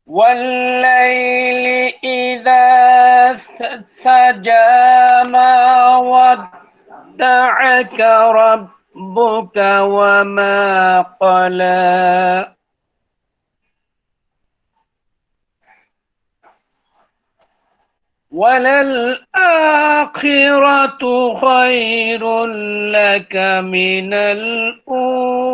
والليل إذا سجى ما ودعك ربك وما قلى وللآخرة خير لك من الأولى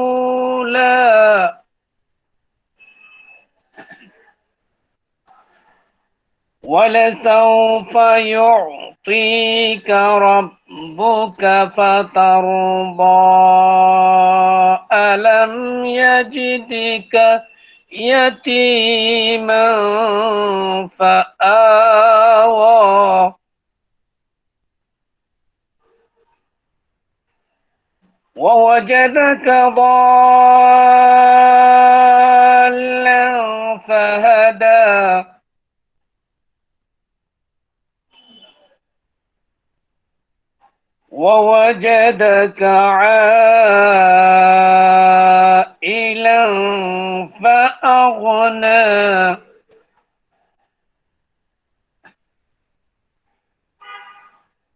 ولسوف يعطيك ربك فترضى ألم يجدك يتيما فآوى ووجدك ضالا فهدى ووجدك عائلا فأغنى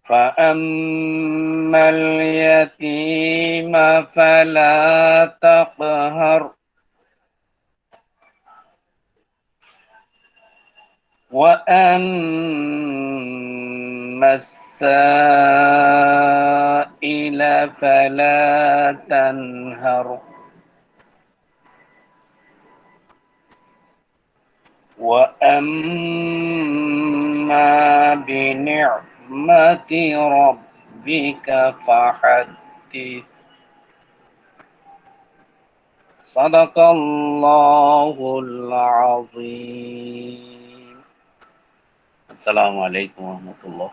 فأما اليتيم فلا تقهر وأما السائل فلا تنهر وأما بنعمة ربك فحدث صدق الله العظيم السلام عليكم ورحمة الله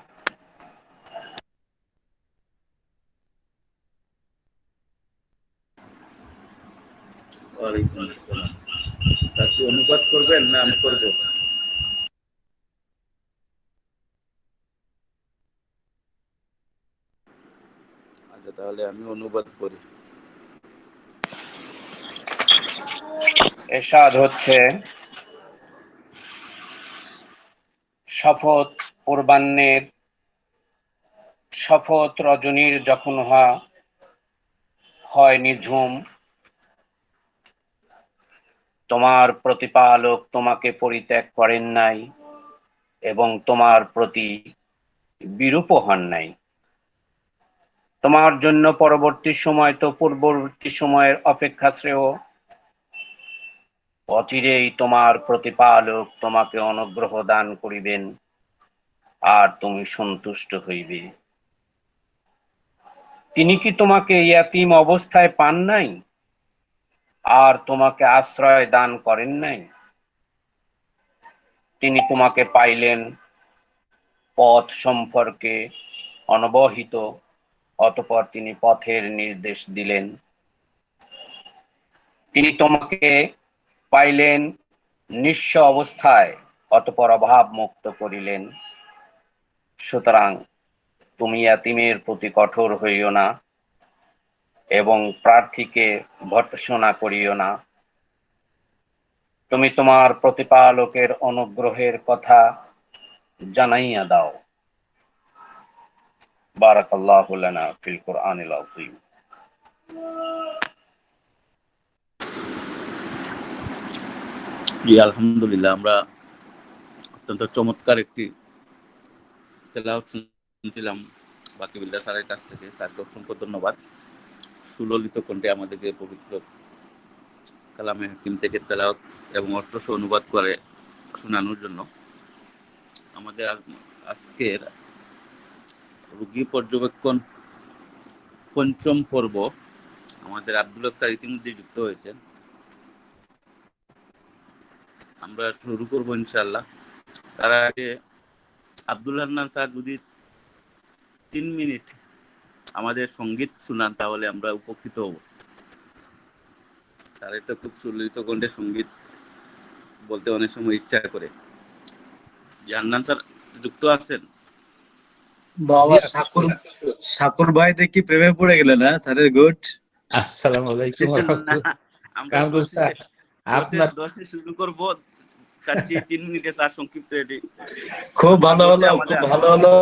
ওয়ালাইকুম আসসালাম। তাকে অনুবাদ করবেন না আমি করব? আচ্ছা, তাহলে আমি অনুবাদ করি। এরশাদ হচ্ছে, শপথ পূর্বাহ্নের, শপথ রজনীর যখন হয় নিঝুম, তোমার প্রতিপালক তোমাকে পরিত্যাগ করেন নাই এবং তোমার প্রতি বিরূপ হন নাই। তোমার জন্য পরবর্তী সময় তো পূর্ববর্তী সময়ের অপেক্ষা শ্রেয়। অচিরেই তোমার প্রতিপালক তোমাকে অনুগ্রহ দান করিবেন আর তুমি সন্তুষ্ট হইবে। তিনি কি তোমাকে ইয়াতীম অবস্থায় পান নাই আর তোমাকে আশ্রয় দান করেন নাই? তিনি তোমাকে পাইলেন পথ সম্পর্কে অনবহিত, অতঃপর তিনি পথের নির্দেশ দিলেন। তিনি তোমাকে পাইলেন নিঃস্ব অবস্থায়, অতঃপর অভাব মুক্ত করিলেন। সুতরাং তুমি ইয়াতীমের প্রতি কঠোর হইও না এবং প্রার্থীকে ভর্ৎসনা করিও না। তুমি তোমার প্রতিপালকের অনুগ্রহের কথা জানাইয়া দাও। বারাকাল্লাহু লানা ফিল কুরআনিল আযীম। জি, আলহামদুলিল্লাহ, আমরা অত্যন্ত চমৎকার একটি তেলাওয়াত শুনছিলাম বাকি বিল্লাহ স্যারের কাছ থেকে। স্যারকে অসংখ্য ধন্যবাদ সুললিত কণ্ঠে আমাদেরকে পবিত্র কালামে হাকিম থেকে তেলাওয়াত এবং অর্থসহ অনুবাদ করে শোনানোর জন্য। আমাদের আজকের রোগী পর্যবেক্ষণ পঞ্চম পর্ব আমাদের আব্দুল হক স্যার ইতিমধ্যে যুক্ত হয়েছেন। আমরা শুরু করবো ইনশাআল্লাহ। তার আগে আব্দুল হান্নান স্যার যদি 3 মিনিট আমাদের সঙ্গীত শোনান তাহলে আমরা উপকৃত হব। স্যারের তো খুব সুললিত কণ্ঠে সঙ্গীত বলতে অনেক সময় ইচ্ছা করে। হান্নান স্যার যুক্ত আছেন? বাবা শাকুর ভাই দেখি প্রেমে পড়ে গেলেন না স্যারের? গুড। আসসালামু আলাইকুম ওয়া রাহমাতুল্লাহ। আমরা কামরুল স্যার, আপনার 10 শুরু করব, চাচ্ছি 3 মিনিটে স্যার সংক্ষিপ্ত এটি খুব ভালো বলছে হলো, আমাদের খুব ভালো হলো।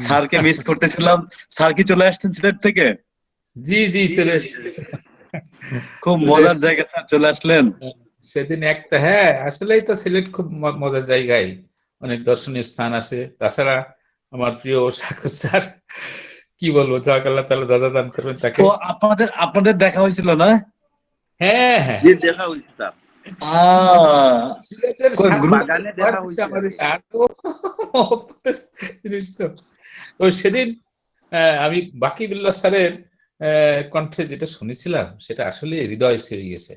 স্যারকে মিস করতেছিলাম। স্যার কি চলে আসছেন সিলেট থেকে? জি জি জি, চলে জি, এসছে। জি। খুব চলে মজার এসছে। জায়গা স্যার, চলে আসলেন। সেদিন একটা, হ্যাঁ আসলেই তো সিলেট খুব মজার জায়গায়, অনেক দর্শনীয় স্থান আছে। তাছাড়া আমার প্রিয় সাকুর স্যার, কি বলবো, যাক আল্লাহ তাআলা দাদা দান করবেন তাকে। ও আপনাদের দেখা হয়েছিল না? হ্যাঁ হ্যাঁ, জি, দেখা হয়েছে স্যার, সিলেটের কই সামনে গ্রুপ? বাগানে ঘর দেখা হচ্ছে হয়েছে। আমাদের আর তো জিনিস তো। তো সেদিন আমি বাকি বিল্লাহ স্যারের কণ্ঠে যেটা শুনেছিলাম সেটা আসলে হৃদয় ছুঁয়ে গেছে।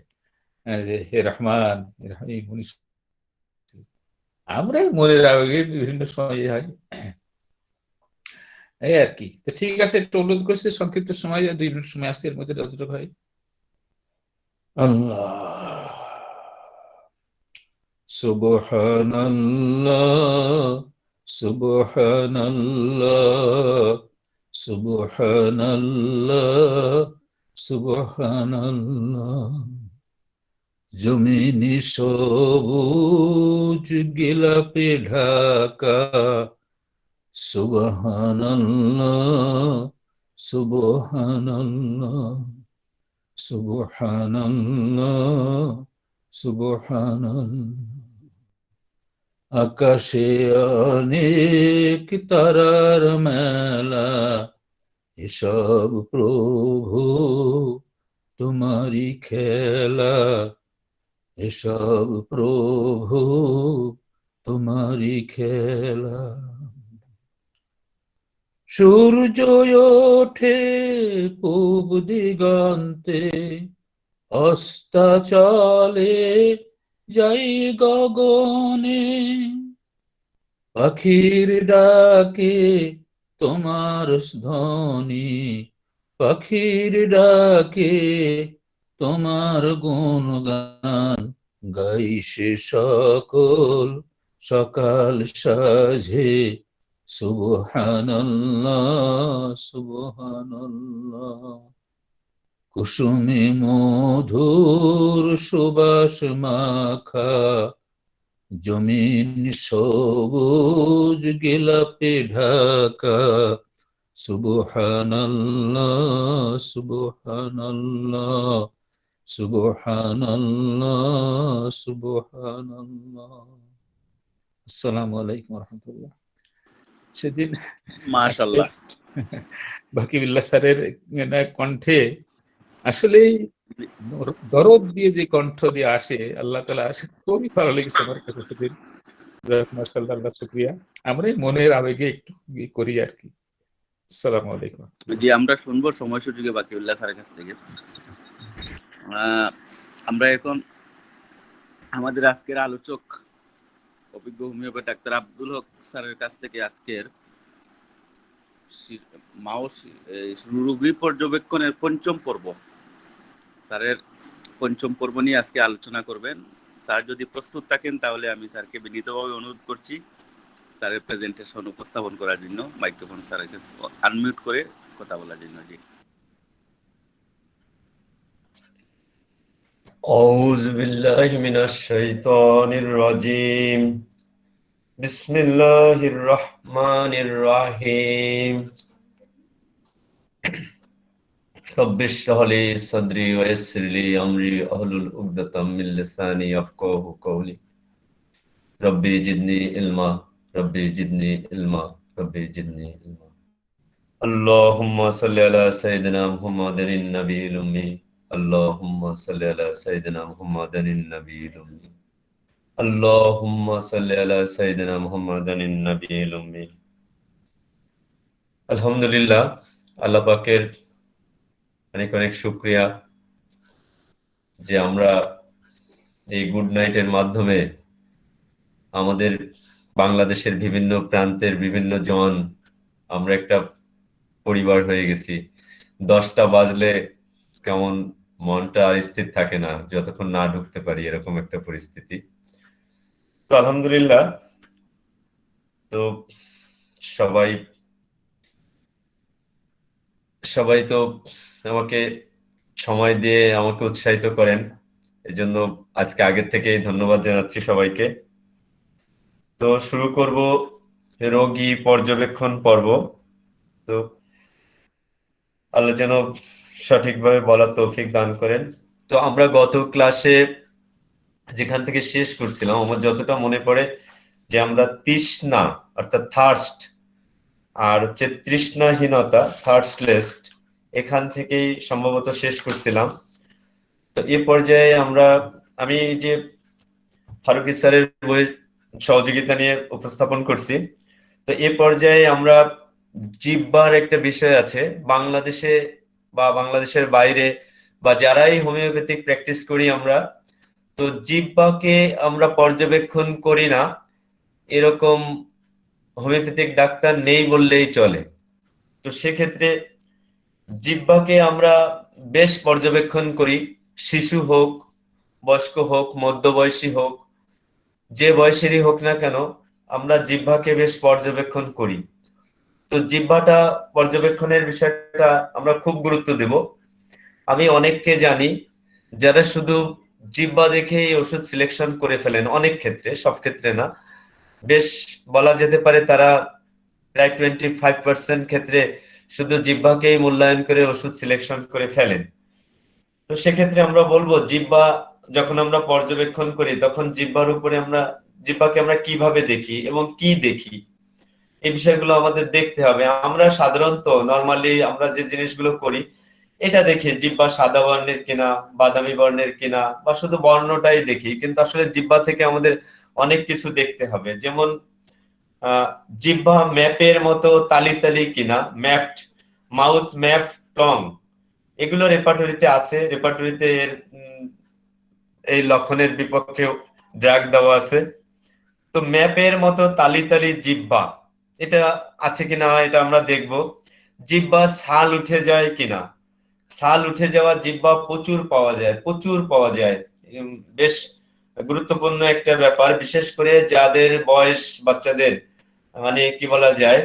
যে হে রহমান হে রহিম, আমরাই মনের আবেগে বিভিন্ন সময় হয় এই আর কি। তো ঠিক আছে, একটু অনুরোধ করছি সংক্ষিপ্ত সময়, 2 মিনিট সময় আসছে, এর মধ্যে যতটুকু হয়। আল্লাহ সুবহানাল্লাহ সুবহানাল্লাহ সুবহানাল্লাহ সুবহানাল্লাহ। জমিনি সবুজ গিলাপে ঢাকা, সুবহানাল্লাহ সুবহানাল্লাহ সুবহানাল্লাহ সুবহানাল্লাহ। আকাশে অনেক তারার মেলা, এসব প্রভু তোমারই খেলা, এসব প্রভু তোমারই খেলা। সূর্য ওঠে পূব দিগন্তে, অস্তাচলে যাই গগনে, পাখির ডাকে তোমার ধ্বনি, পাখির ডাকে তোমার গুণগান, গাই সে সকল সকাল সাঝে, সুবহানাল্লাহ সুবহানাল্লাহ। কুসুমে মধুর সুবাস মাখা, জমিন সবুজ গোলাপে ঢাকা, সুবহানাল্লাহ সুবহানাল্লাহ সুবহানাল্লাহ সুবহানাল্লাহ। আসসালামু আলাইকুম ওয়া রাহমাতুল্লাহ। সেদিন মাশাআল্লাহ। বাকি বিল্লাহ স্যারের কণ্ঠে আসলেই দরদ দিয়ে যে কণ্ঠ দিয়ে আসে, আল্লাহ তাআলা আসে, খুবই ভালো লেগেছে আমার কাছে সেদিন। মাশাআল্লাহ, আল্লাহ শুকরিয়া। আমরাই মনের আবেগে একটু করি আর কি। আসসালামু আলাইকুম। জি, আমরা শুনবো সময় সুযোগে বাকিউল্লাহ স্যারের কাছ থেকে। আমরা এখন আমাদের আজকের আলোচক অভিজ্ঞ হোমিওপ্যাথ ডাক্তার আব্দুল হক স্যারের কাছ থেকে আজকের রোগী পর্যবেক্ষণের ৫ম পর্ব, স্যারের ৫ম পর্ব নিয়ে আজকে আলোচনা করবেন। স্যার যদি প্রস্তুত থাকেন তাহলে আমি স্যারকে বিনীতভাবে অনুরোধ করছি স্যারের প্রেজেন্টেশন উপস্থাপন করার জন্য। মাইক্রোফোন স্যারের কাছে আনমিউট করে কথা বলার জন্য। জি। أعوذ بالله من الشيطان الرجيم. بسم الله الرحمن الرحيم. رب اشرح لي صدري ويسر لي أمري واحلل عقدة من لساني يفقهوا قولي. ربي زدني علما ربي زدني علما ربي زدني علما. اللهم صل على سيدنا محمد النبي الأمي. اللهم صل على سيدنا محمد النبي الأمي. اللهم صل على سيدنا محمد النبي الأمي. আলহামদুলিল্লাহ, আল্লাহ পাকের অনেক অনেক শুকরিয়া যে আমরা এই গুড নাইটের মাধ্যমে আমাদের বাংলাদেশের বিভিন্ন প্রান্তের বিভিন্ন জন আমরা একটা পরিবার হয়ে গেছি। 10টা বাজলে কেমন মনটা আর স্থির থাকে না যতক্ষণ না ঢুকতে পারি, এরকম একটা পরিস্থিতি। তো আলহামদুলিল্লাহ, তো সবাই তো আমাকে সময় দিয়ে আমাকে উৎসাহিত করেন, এজন্য আজকে আগের থেকেই ধন্যবাদ জানাচ্ছি সবাইকে। তো শুরু করব রোগী পর্যবেক্ষণ পর্ব। তো আল্লাহ যেন সঠিকভাবে বলার তৌফিক দান করেন। তো আমরা গত ক্লাসে যেখান থেকে শেষ করছিলাম, আমার যতটা মনে পড়ে যে আমরা তৃষ্ণা অর্থাৎ থার্স্ট আর হচ্ছে তৃষ্ণাহীনতা থার্স্টলেস্ট, এখান থেকেই সম্ভবত শেষ করছিলাম। তো এ পর্যায়ে আমি যে ফারুকী স্যারের বইয়ের সহযোগিতা নিয়ে উপস্থাপন করছি। তো এ পর্যায়ে আমরা জিহ্বার একটা বিষয় আছে, বাংলাদেশে বা বাংলাদেশের বাইরে বা যারাই হোমিওপ্যাথিক প্র্যাকটিস করি আমরা, তো জিহ্বাকে আমরা পর্যবেক্ষণ করি না এরকম হোমিওপ্যাথিক ডাক্তার নেই বললেই চলে। তো সেক্ষেত্রে জিহ্বাকে আমরা বেশ পর্যবেক্ষণ করি, শিশু হোক, বয়স্ক হোক, মধ্যবয়সী হোক, যে বয়সেরই হোক না কেন, আমরা জিহ্বাকে বেশ পর্যবেক্ষণ করি। তো জিহ্বাটা পর্যবেক্ষণের বিষয়টা আমরা খুব গুরুত্ব দেব। আমি অনেককে জানি যারা শুধু জিহ্বা দেখেই ওষুধ সিলেকশন করে ফেলেন, অনেক ক্ষেত্রে, সব ক্ষেত্রে না, বেশ বলা যেতে পারে তারা প্রায় 25% ক্ষেত্রে শুধু জিহ্বাকেই মূল্যায়ন করে ওষুধ সিলেকশন করে ফেলেন। তো সেক্ষেত্রে আমরা বলবো জিহ্বা যখন আমরা পর্যবেক্ষণ করি তখন জিহ্বাকে আমরা কিভাবে দেখি এবং কি দেখি, এই বিষয়গুলো আমাদের দেখতে হবে। আমরা সাধারণত নরমালি আমরা যে জিনিসগুলো করি এটা দেখি জিহ্বা সাদা বর্ণের কিনা, বাদামি বর্ণের কিনা, বা শুধু বর্ণটাই দেখি, কিন্তু আসলে জিহ্বা থেকে আমাদের অনেক কিছু দেখতে হবে। যেমন জিহ্বা ম্যাপের মতো তালি তালি কিনা, ম্যাপড মাউথ, ম্যাপ টং, এগুলো রেপার্টরিতে আছে। রেপার্টরিতে এই লক্ষণের বিপক্ষে ড্রাগ দেওয়া আছে। তো ম্যাপের মতো তালি তালি জিহ্বা এটা আছে কিনা এটা আমরা দেখব। জিহ্বা ছাল উঠে যায় কিনা, ছাল উঠে যাওয়া জিহ্বা প্রচুর পাওয়া যায়। বেশ গুরুত্বপূর্ণ একটা ব্যাপার, বিশেষ করে যাদের বয়স, বাচ্চাদের মানে কি বলা যায়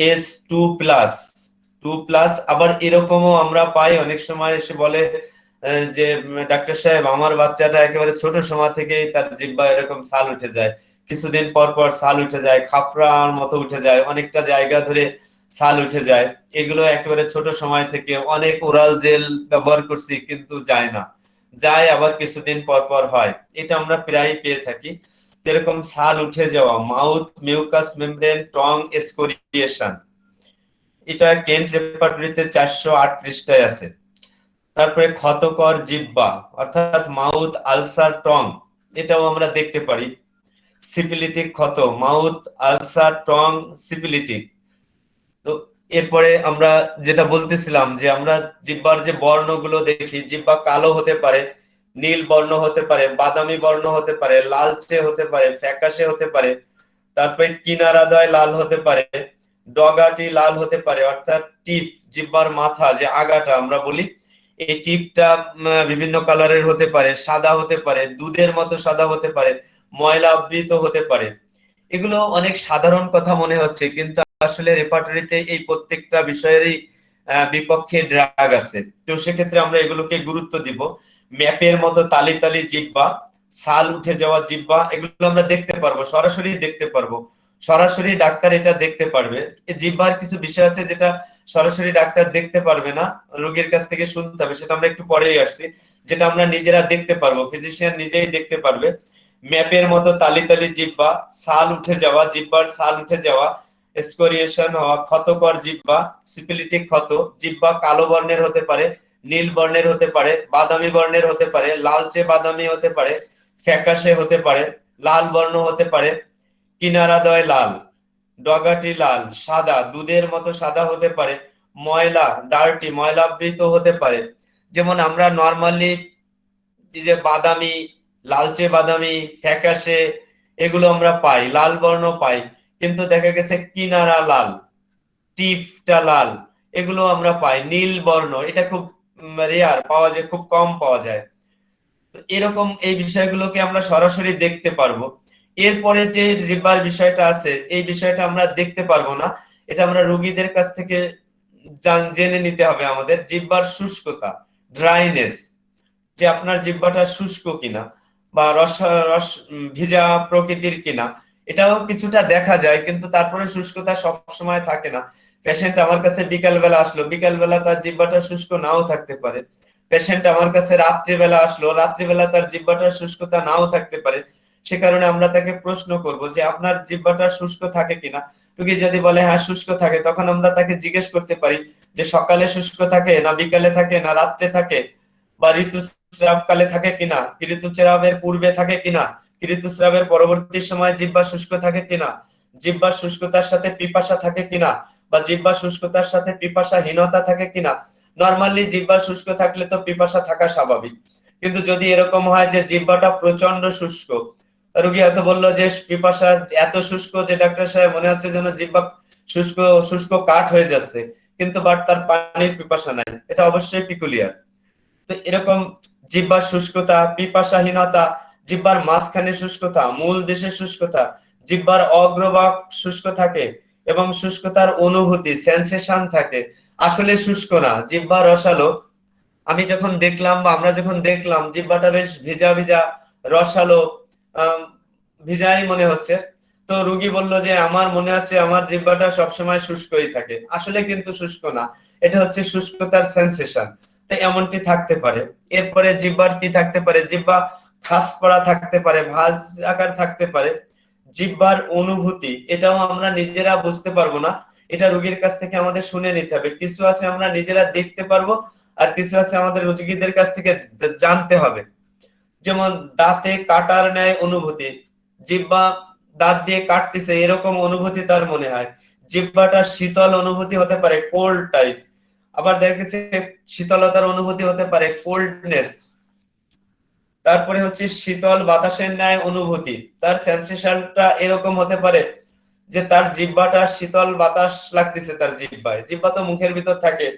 এজ 2+, আবার এরকমও আমরা পাই অনেক সময় এসে বলে যে ডাক্তার সাহেব আমার বাচ্চাটা একেবারে ছোট সময় থেকেই তার জিহ্বা এরকম ছাল উঠে যায়, কিছুদিন পর পর ছাল উঠে যায়, খাফরার মতো উঠে যায়, অনেকটা জায়গা ধরে ছাল উঠে যায়। এগুলো একেবারে ছোট সময় থেকে, অনেক ওরাল জেল ব্যবহার করছি কিন্তু যায় না, যায় আবার কিছুদিন পর পর হয়, এটা আমরা প্রায় পেয়ে থাকি। এরকম ছাল উঠে যাওয়া, মাউথ মিউকাস মেমব্রেন টং এসকোরিয়েশন, এটা কেন্ট রেপার্টরিতে 408 পৃষ্ঠায় আছে। তারপরে ক্ষতকর জিহ্বা অর্থাৎ মাউথ আলসার টং, এটাও আমরা দেখতে পারি। সিফিলিটিক ক্ষত, মাউথ আলসার টং সিফিলিটিক। তো এরপরে আমরা যেটা বলতেছিলাম যে আমরা জিহ্বার যে বর্ণগুলো দেখি, জিহ্বা কালো হতে পারে, নীল বর্ণ হতে পারে, বাদামি বর্ণ হতে পারে, লালচে হতে পারে, ফ্যাকাশে হতে পারে, তারপরে কিনারাদয় লাল হতে পারে, ডগাটি লাল হতে পারে, অর্থাৎ টিপ, জিহ্বার মাথা যে আগাটা আমরা বলি, এই টিপটা বিভিন্ন কালারের হতে পারে, সাদা হতে পারে, দুধের মতো সাদা হতে পারে, ময়লা আবৃত হতে পারে। এগুলো অনেক সাধারণ কথা মনে হচ্ছে, কিন্তু আসলে রেপার্টরিতে এই প্রত্যেকটা বিষয়েরই বিপক্ষে ড্রাগ আছে। তো সেক্ষেত্রে আমরা এগুলোকে গুরুত্ব দিব। ম্যাপের মতো তালি তালি জিহ্বা, ছাল উঠে যাওয়া জিহ্বা, এগুলো আমরা দেখতে পারবো, সরাসরি দেখতে পারবো, সরাসরি ডাক্তার এটা দেখতে পারবে। জিহ্বার কিছু বিষয় আছে যেটা সরাসরি ডাক্তার দেখতে পারবে না, রোগীর কাছ থেকে শুনতে হবে, সেটা আমরা একটু পরেই আসছি। যেটা আমরা নিজেরা দেখতে পারবো, ফিজিশিয়ান নিজেই দেখতে পারবে। ম্যাপের মতো তালি তালি জিহ্বা, ছাল উঠে যাওয়া, জিহ্বার ছাল উঠে যাওয়া, এসকোরিয়েশন হওয়া, ক্ষতকর জিহ্বা, সিফিলিটিক ক্ষত, জিহ্বা কালো বর্ণের হতে পারে, নীল বর্ণের হতে পারে, বাদামি বর্ণের হতে পারে, লালচে বাদামি হতে পারে, ফ্যাকাশে হতে পারে, লাল বর্ণ হতে পারে, কিনারাদয় লাল, ডগাটি লাল, সাদা, দুধের মতো সাদা হতে পারে, ময়লা, ডার্টি, ময়লাবৃত হতে পারে। যেমন আমরা নরমালি এই যে বাদামি, লালচে বাদামি, ফ্যাকাশে, এগুলো আমরা পাই, লাল বর্ণ পাই, কিন্তু দেখা গেছে কিনারা লাল, টিপটা লাল, এগুলো আমরা পাই। নীল বর্ণ এটা খুব রেয়ার পাওয়া যায়, খুব কম পাওয়া যায়। তো এরকম এই বিষয়গুলোকে আমরা সরাসরি দেখতে পারবো। এরপরে যে জিহ্বার বিষয়টা আছে, এই বিষয়টা আমরা দেখতে পারবো না, এটা আমরা রোগীদের কাছ থেকে জেনে নিতে হবে। আমাদের জিহ্বার শুষ্কতা, ড্রাইনেস, যে আপনার জিহ্বাটা শুষ্ক কিনা বা রস ভিজা প্রকৃতির কিনা, এটাও কিছুটা দেখা যায়, কিন্তু তারপরে শুষ্কতা সব সময় থাকে না। পেশেন্ট আমার কাছে বিকাল বেলা আসলো, বিকাল বেলা তার জিহ্বাটা শুষ্ক নাও থাকতে পারে। পেশেন্ট আমার কাছে রাত্রিবেলা আসলো, রাত্রিবেলা তার জিহ্বাটার শুষ্কতা নাও থাকতে পারে। সে কারণে আমরা তাকে প্রশ্ন করব যে আপনার জিহ্বাটা শুষ্ক থাকে কিনা। রোগী যদি বলে হ্যাঁ শুষ্ক থাকে, তখন আমরা তাকে জিজ্ঞেস করতে পারি যে সকালে শুষ্ক থাকে না বিকালে থাকে না রাত্রে থাকে, বা ঋতুস্রাব কালে থাকে কিনা, ঋতুস্রাবের পূর্বে থাকে কিনা, ঋতুস্রাবের পরবর্তী সময় জিহ্বা শুষ্ক থাকে কিনা, জিহ্বার শুষ্কতার সাথে পিপাসা থাকে কিনা, বা জিহ্বা শুষ্কতার সাথে পিপাসাহীনতা থাকে কিনা। নরমালি জিহ্বা শুষ্ক থাকলে তো পিপাসা থাকা স্বাভাবিক, কিন্তু যদি এরকম হয় যে জিহ্বাটা প্রচন্ড শুষ্ক, রোগী হয়তো বললো যে পিপাসা এত শুষ্ক যে ডাক্তার সাহেব মনে হচ্ছে যেন জিহ্বা শুষ্ক শুষ্ক কাঠ হয়ে যাচ্ছে, কিন্তু বাট তার পানির পিপাসা নাই, এটা অবশ্যই পিকুলিয়ার। তো এরকম জিহ্বার শুষ্কতা, পিপাসাহীনতা, জিহ্বার মাঝখানে শুষ্কতা, মূল দেশে শুষ্কতা, জিহ্বার অগ্রভাগ শুষ্ক থাকে এবং শুষ্কতার অনুভূতি সেন্সেশন থাকে, আসলে শুষ্ক না, জিহ্বা রসালো। আমি যখন দেখলাম বা আমরা যখন দেখলাম জিহ্বাটা বেশ ভিজা ভিজা রসালো, ভিজাই মনে হচ্ছে, তো রোগী বলল যে আমার মনে হচ্ছে আমার জিহ্বাটা সবসময় শুষ্কই থাকে, আসলে কিন্তু শুষ্ক না, এটা হচ্ছে শুষ্কতার সেন্সেশন। তো এমনটি থাকতে পারে। এরপরে জিহ্বার কি থাকতে পারে, জিহ্বা খাস পড়া থাকতে পারে, ভাঁজ আকার থাকতে পারে। জিহ্বার অনুভূতি, এটাও আমরা নিজেরা বুঝতে পারবো না, এটা রোগীর কাছ থেকে আমাদের শুনে নিতে হবে। কিছু আছে আমরা নিজেরা দেখতে পারবো, আর কিছু আছে আমাদের রোগীদের কাছ থেকে জানতে হবে। যেমন দাঁতে কাটার ন্যায় অনুভূতি, জিহ্বা দাঁত দিয়ে কাটতেছে এরকম অনুভূতি তার মনে হয়। জিহ্বাটা শীতল অনুভূতি হতে পারে, কোল্ড টাইপ। আবার দেখা গেছে শীতলতার অনুভূতি হতে পারে, কোল্ডনেস। তারপরে হচ্ছে শীতল বাতাসের ন্যায় অনুভূতি, তার সেন্সেশনটা এরকম হতে পারে যে তার জিহ্বাটা শীতল বাতাস লাগতেছে তার জিহ্বায়। জিহ্বা তো মুখের ভিতর থাকে,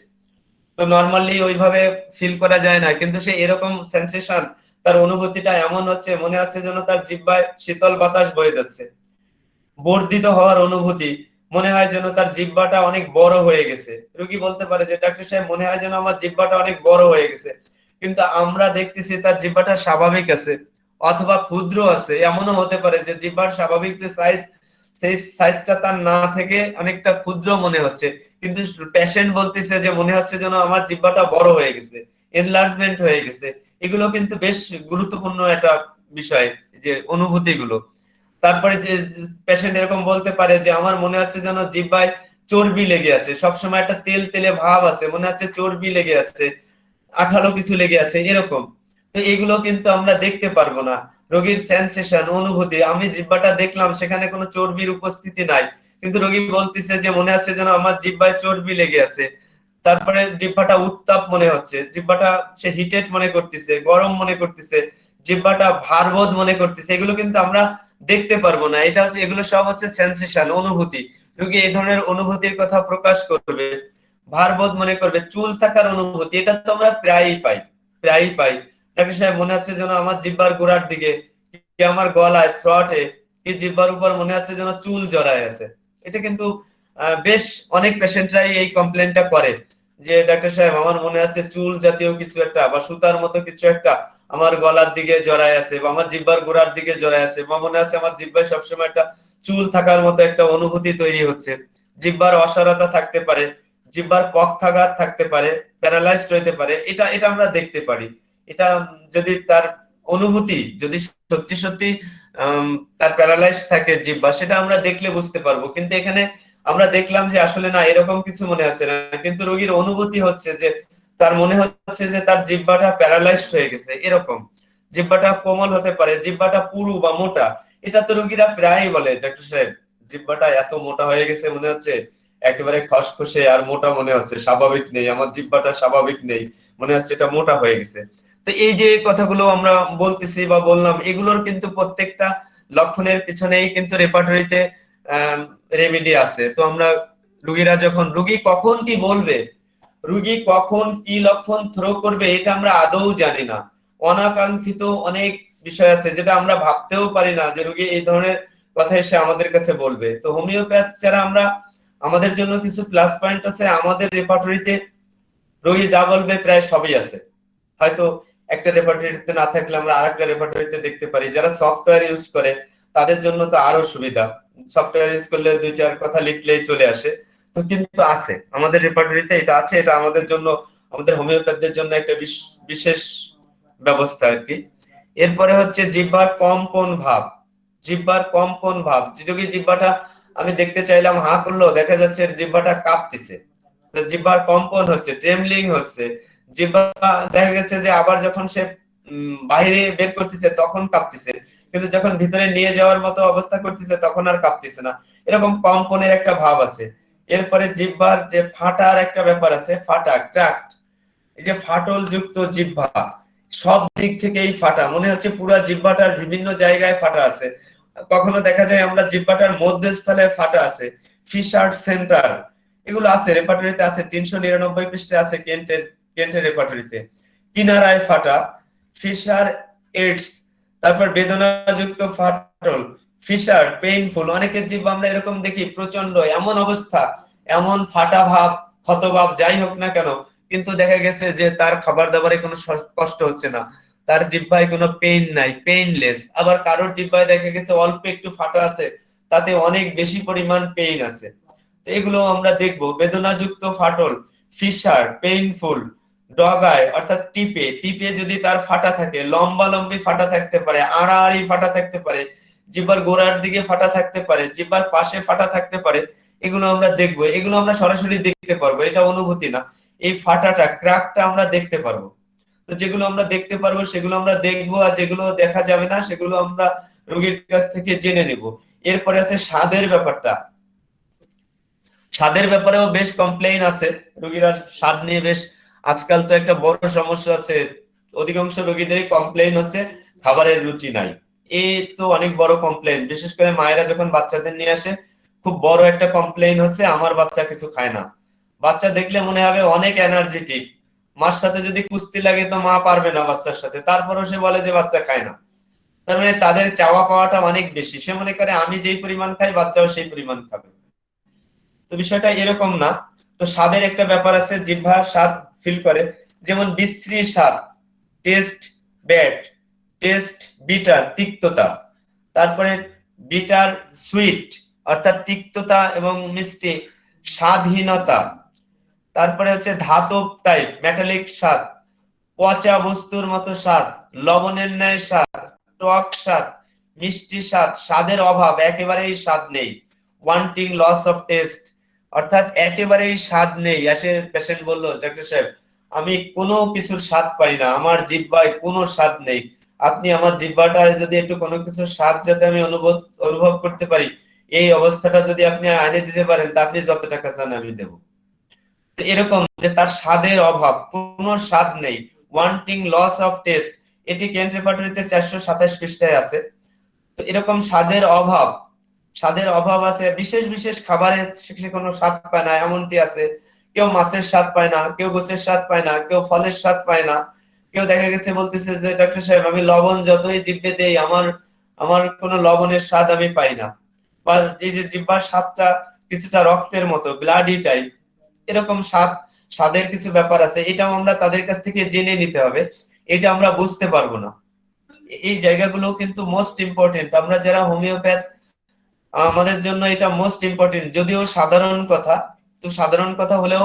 তো নরমালি ওইভাবে ফিল করা যায় না, কিন্তু সে এরকম সেন্সেশন, তার অনুভূতিটা এমন হচ্ছে মনে হচ্ছে যেন তার জিহ্বায় শীতল বাতাস বয়ে যাচ্ছে। বর্ধিত হওয়ার অনুভূতি, মনে হয় যেন তার জিহ্বাটা অনেক বড় হয়ে গেছে। রোগী বলতে পারে যে ডাক্তার সাহেব মনে হয় যেন আমার জিহ্বাটা অনেক বড় হয়ে গেছে, কিন্তু আমরা দেখতেছি তার জিহ্বাটা স্বাভাবিক আছে অথবা ক্ষুদ্র আছে। এমনও হতে পারে যে জিহ্বার স্বাভাবিক যে সাইজ, সেই সাইজটা তার না থেকে অনেকটা ক্ষুদ্র মনে হচ্ছে, কিন্তু পেশেন্ট বলতেছে যে মনে হচ্ছে যেন আমার জিহ্বাটা বড় হয়ে গেছে, এনলার্জমেন্ট হয়ে গেছে। এগুলো কিন্তু বেশ গুরুত্বপূর্ণ একটা বিষয়, যে অনুভূতিগুলো। তারপরে যে পেশেন্ট এরকম বলতে পারে যে আমার মনে হচ্ছে যেন জিহ্বায় চর্বি লেগে আছে, সবসময় একটা তেল তেলে ভাব আছে, মনে হচ্ছে চর্বি লেগে আছে, আঠালো কিছু লেগে আছে এরকম। তো এগুলো কিন্তু আমরা দেখতে পারবো না। রোগীর সেন্সেশন, অনুভূতি, আমি জিহ্বাটা দেখলাম সেখানে কোনো চর্বির উপস্থিতি নাই, কিন্তু রোগী বলতেছে যে মনে হচ্ছে যেন আমার জিহ্বায় চর্বি লেগে আছে। তারপরে জিহ্বাটা উত্তাপ মনে হচ্ছে, জিহ্বাটা সে হিটেড মনে করতেছে, গরম মনে করতেছে, জিহ্বাটা ভারবোধ মনে করতেছে। এগুলো কিন্তু আমরা দেখতে পারবো না, এটা হচ্ছে, এগুলো সব হচ্ছে সেন্সেশন, অনুভূতি। রোগী এই ধরনের অনুভূতির কথা প্রকাশ করবে, ভারবোধ মনে করবে, চুল থাকার অনুভূতি, এটা তো আমরা প্রায়ই পাই, প্রায়ই পাই। ডাক্তার সাহেব মনে হচ্ছে যেন আমার জিহ্বার গোড়ার দিকে কি আমার গলায়, থ্রটে কি জিহ্বার উপর মনে হচ্ছে যেন চুল জড়ায় আছে। এটা কিন্তু বেশ অনেক পেশেন্টরাই এই কমপ্লেনটা করে যে ডাক্তার সাহেব আমার মনে আছে চুল জাতীয় কিছু একটা বা সুতার মতো কিছু একটা আমার গলার দিকে জড়ায় আছে, বা আমার জিহ্বার গোড়ার দিকে জড়ায় আছে, বা মনে আছে আমার জিহ্বায় সবসময় একটা চুল থাকার মতো একটা অনুভূতি তৈরি হচ্ছে। জিহ্বার অসারতা থাকতে পারে, জিহ্বার পক্ষাঘাত থাকতে পারে, প্যারালাইজড হতে পারে, এটা এটা আমরা দেখতে পারি। এটা যদি তার অনুভূতি যদি সত্যি সত্যি তার প্যারালাইজড থাকে জিহ্বা, সেটা আমরা দেখলে বুঝতে পারবো। কিন্তু এখানে আমরা দেখলাম যে আসলে না, এরকম কিছু মনে হচ্ছে না, কিন্তু রোগীর অনুভূতি হচ্ছে যে তার মনে হচ্ছে যে তার জিহ্বাটা প্যারালাইজড হয়ে গেছে এরকম। জিহ্বাটা কোমল হতে পারে, জিহ্বাটা পুরু বা মোটা, এটা তো রোগীরা প্রায়ই বলে ডাক্তার সাহেব জিহ্বাটা এত মোটা হয়ে গেছে মনে হচ্ছে একেবারে খসখসে আর মোটা মনে হচ্ছে, স্বাভাবিক নেই, আমার জিহ্বাটা স্বাভাবিক নেই, মনে হচ্ছে এটা মোটা হয়ে গেছে। তো এই যে কথাগুলো আমরা বলতেছি বা বললাম, এগুলোর কিন্তু প্রত্যেকটা লক্ষণের পিছনেই কিন্তু রেপার্টরিতে রেমেডি আছে। তো আমরা রুগীরা যখন, রুগী কখন কি বলবে, রুগী কখন কি লক্ষণ থ্রো করবে, এটা আমরা আদৌ জানি না। অনাকাঙ্ক্ষিত অনেক বিষয় আছে যেটা আমরা ভাবতেও পারি না যে রুগী এই ধরনের কথা এসে আমাদের কাছে বলবে। তো হোমিওপ্যাথ ছাড়া আমরা, আমাদের জন্য কিছু প্লাস পয়েন্ট আছে, আমাদের রেপার্টরিতে রোগী যা বলবে প্রায় সবই আছে। হয়তো একটা রেপার্টরিতে না থাকলে আমরা আরেকটা রেপার্টরিতে দেখতে পারি। যারা সফটওয়্যার ইউজ করে তাদের জন্য তো আরো সুবিধা, সফটওয়্যার ইউজ করলে 2-4 কথা লিখলেই চলে আসে। তো কিন্তু আছে আমাদের রেপার্টরিতে, এটা আছে, এটা আমাদের জন্য, আমাদের হোমিওপ্যাথদের জন্য একটা বিশেষ ব্যবস্থা আর কি। এরপরে হচ্ছে জিহ্বার কম্পন ভাব। জিহ্বার কম্পন ভাব, যদি জিহ্বাটা আমি দেখতে চাইলাম হা করলো, দেখা যাচ্ছে জিহ্বাটা কাঁপতেছে, জিহ্বার কম্পন হচ্ছে, ট্রেমলিং হচ্ছে জিহ্বা, দেখা গেছে যে আবার যখন সে বাইরে বের করতেছে তখন কাঁপতেছে, কিন্তু যখন ভিতরে নিয়ে যাওয়ার মতো অবস্থা করতেছে তখন আর কাঁপতেছে না, এরকম কম্পনের একটা ভাব আছে। এরপরে জিহ্বার যে ফাটার একটা ব্যাপার আছে, ফাটা, ক্র্যাকড, এই যে ফাটল যুক্ত জিহ্বা, সব দিক থেকেই ফাটা, মনে হচ্ছে পুরো জিহ্বাটার বিভিন্ন জায়গায় ফাটা আছে। কখনো দেখা যায় আমরা জিহ্বাটার মধ্যস্থলে ফাটা আছে, ফিশার সেন্টার, এগুলো আছে রেপার্টরিতে আছে, 399 পৃষ্ঠে আছে কেন্টের রেপার্টরিতে। কিনারায় ফাটা, ফিশার এডস, তারপর বেদনাযুক্ত ফাটল, ফিশার, পেইনফুল, অনেকের জিহ্বা আমরা এরকম দেখি প্রচন্ড এমন অবস্থা, এমন ফাটা ভাব, ক্ষত ভাব, যাই হোক না কেন, কিন্তু দেখা গেছে যে তার খাবার দাবারে কোনো কষ্ট হচ্ছে না, তার জিহ্বায় কোনো পেইন নাই, পেইনলেস। আবার কারোর জিহ্বায় দেখা গেছে অল্প একটু ফাটা আছে, তাতে অনেক বেশি পরিমাণ পেইন আছে। তো এগুলো আমরা দেখবো, বেদনাযুক্ত ফাটল, ফিশার, পেইনফুল, ডগায় অর্থাৎ টিপে যদি তার ফাটা থাকে, লম্বা লম্বি ফাটা থাকতে পারে, আড়াআড়ি ফাটা থাকতে পারে, জিহ্বার গোড়ার দিকে ফাটা থাকতে পারে, জিহ্বার পাশে ফাটা থাকতে পারে, এগুলো আমরা দেখবো, এগুলো আমরা সরাসরি দেখতে পারবো, এটা অনুভূতি না, এই ফাটাটা, ক্র্যাকটা আমরা দেখতে পারবো। তো যেগুলো আমরা দেখতে পারবো সেগুলো আমরা দেখবো, আর যেগুলো দেখা যাবে না সেগুলো আমরা রোগীর কাছ থেকে জেনে নেব। এরপরে আছে স্বাদের ব্যাপারটা, স্বাদের ব্যাপারেও বেশ কমপ্লেইন আছে, রোগীরা স্বাদ নিয়ে বেশ, আজকাল তো একটা বড় সমস্যা আছে, অধিকাংশ রোগীদেরই কমপ্লেইন হচ্ছে খাবারের রুচি নাই। এই তো অনেক বড় কমপ্লেইন, বিশেষ করে মায়েরা যখন বাচ্চাদের নিয়ে আসে, খুব বড় একটা কমপ্লেইন হচ্ছে আমার বাচ্চা কিছু খায় না। বাচ্চা দেখলে মনে হবে অনেক এনার্জেটিক, মার সাথে যদি কুস্তি লাগে তো মা পারবে না বাচ্চার সাথে, তারপরও সে বলে যে বাচ্চা খায় না। তার মানে তাদের চাওয়া পাওয়াটা অনেক বেশি, সে মনে করে আমি যেই পরিমাণ খাই বাচ্চাও সেই পরিমাণ খাবে। তো বিষয়টা এরকম না। তো স্বাদের একটা ব্যাপার আছে, জিহ্বা স্বাদ ফিল করে, যেমন বিশ্রী স্বাদ, টেস্ট ব্যাড, টেস্ট বিটার, তিক্ততা, তারপরে বিটার সুইট অর্থাৎ তিক্ততা এবং মিষ্টি, স্বাদহীনতা, তারপরে হচ্ছে ধাতব টাইপ, মেটালিক স্বাদ, পচা বস্তুর মতো স্বাদ, লবণের ন্যায় স্বাদ, টক স্বাদ, মিষ্টি স্বাদ, স্বাদের অভাব, একেবারেই স্বাদ নেই, ওয়ান্টিং লস অফ টেস্ট, অর্থাৎ একেবারেই স্বাদ নেই। আসে পেশেন্ট বললো, ডাক্তার সাহেব আমি কোনো কিছুর স্বাদ পাই না, আমার জিহ্বায় কোনো স্বাদ নেই, আপনি আমার জিহ্বাটায় যদি একটু কোনো কিছুর স্বাদ যাতে আমি অনুভব করতে পারি, এই অবস্থাটা যদি আপনি আনে দিতে পারেন তা আপনি যত টাকা চান আমি দেব। তো এরকম যে তার স্বাদের অভাব, কোনো স্বাদ নেই, ওয়ান্টিং লস অফ টেস্ট, এটি কেন্ট রেপার্টরিতে 427 পৃষ্ঠায় আছে। তো এরকম স্বাদের অভাব আছে, বিশেষ বিশেষ খাবারে সে কোনো স্বাদ পায় না এমনটি আছে, কেউ মাছের স্বাদ পায় না, কেউ গোছের স্বাদ পায় না, কেউ ফলের স্বাদ পায় না, কেউ দেখা গেছে বলতেছে যে ডাক্তার সাহেব আমি লবণ যতই জিভে দেই আমার কোনো লবণের স্বাদ আমি পাই না, বা এই যে জিহ্বার স্বাদটা কিছুটা রক্তের মতো, ব্লাডি টাইপ, এরকম স্বাদের কিছু ব্যাপার আছে, এটাও আমরা তাদের কাছ থেকে জেনে নিতে হবে, এটা আমরা বুঝতে পারবো না। এই জায়গাগুলো কিন্তু মোস্ট ইম্পর্টেন্ট, আমরা যারা হোমিওপ্যাথ আমাদের জন্য এটা মোস্ট ইম্পর্টেন্ট, যদিও সাধারণ কথা, তো সাধারণ কথা হলেও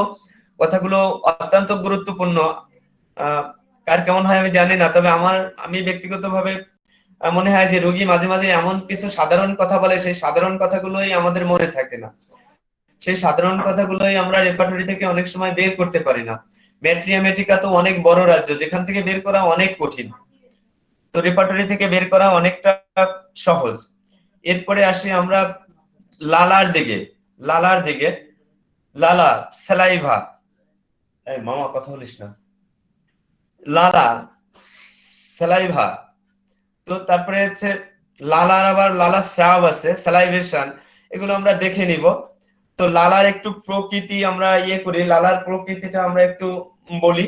কথাগুলো অত্যন্ত গুরুত্বপূর্ণ। কার কেমন হয় আমি জানি না, তবে আমি ব্যক্তিগতভাবে মনে হয় যে রোগী মাঝে মাঝে এমন কিছু সাধারণ কথা বলে, সেই সাধারণ কথাগুলোই আমাদের মনে থাকে না, সেই সাধারণ কথাগুলোই আমরা রেপার্টরি থেকে অনেক সময় বের করতে পারি না। ম্যাট্রিয়ামেটিকা তো অনেক বড় রাজ্য, যেখান থেকে বের করা অনেক কঠিন, তো রেপার্টরি থেকে বের করা অনেকটা সহজ। এরপরে আসি আমরা লালার দিকে, লালা, স্যালাইভা, এই মামা কথা বলিস না, লালা, স্যালাইভা, তো তারপরে হচ্ছে লালার আবার লালা স্রাব আছে, স্যালাইভেশন, এগুলো আমরা দেখে নিব। তো লালার একটু প্রকৃতি আমরা করি, লালার প্রকৃতিটা আমরা একটু বলি,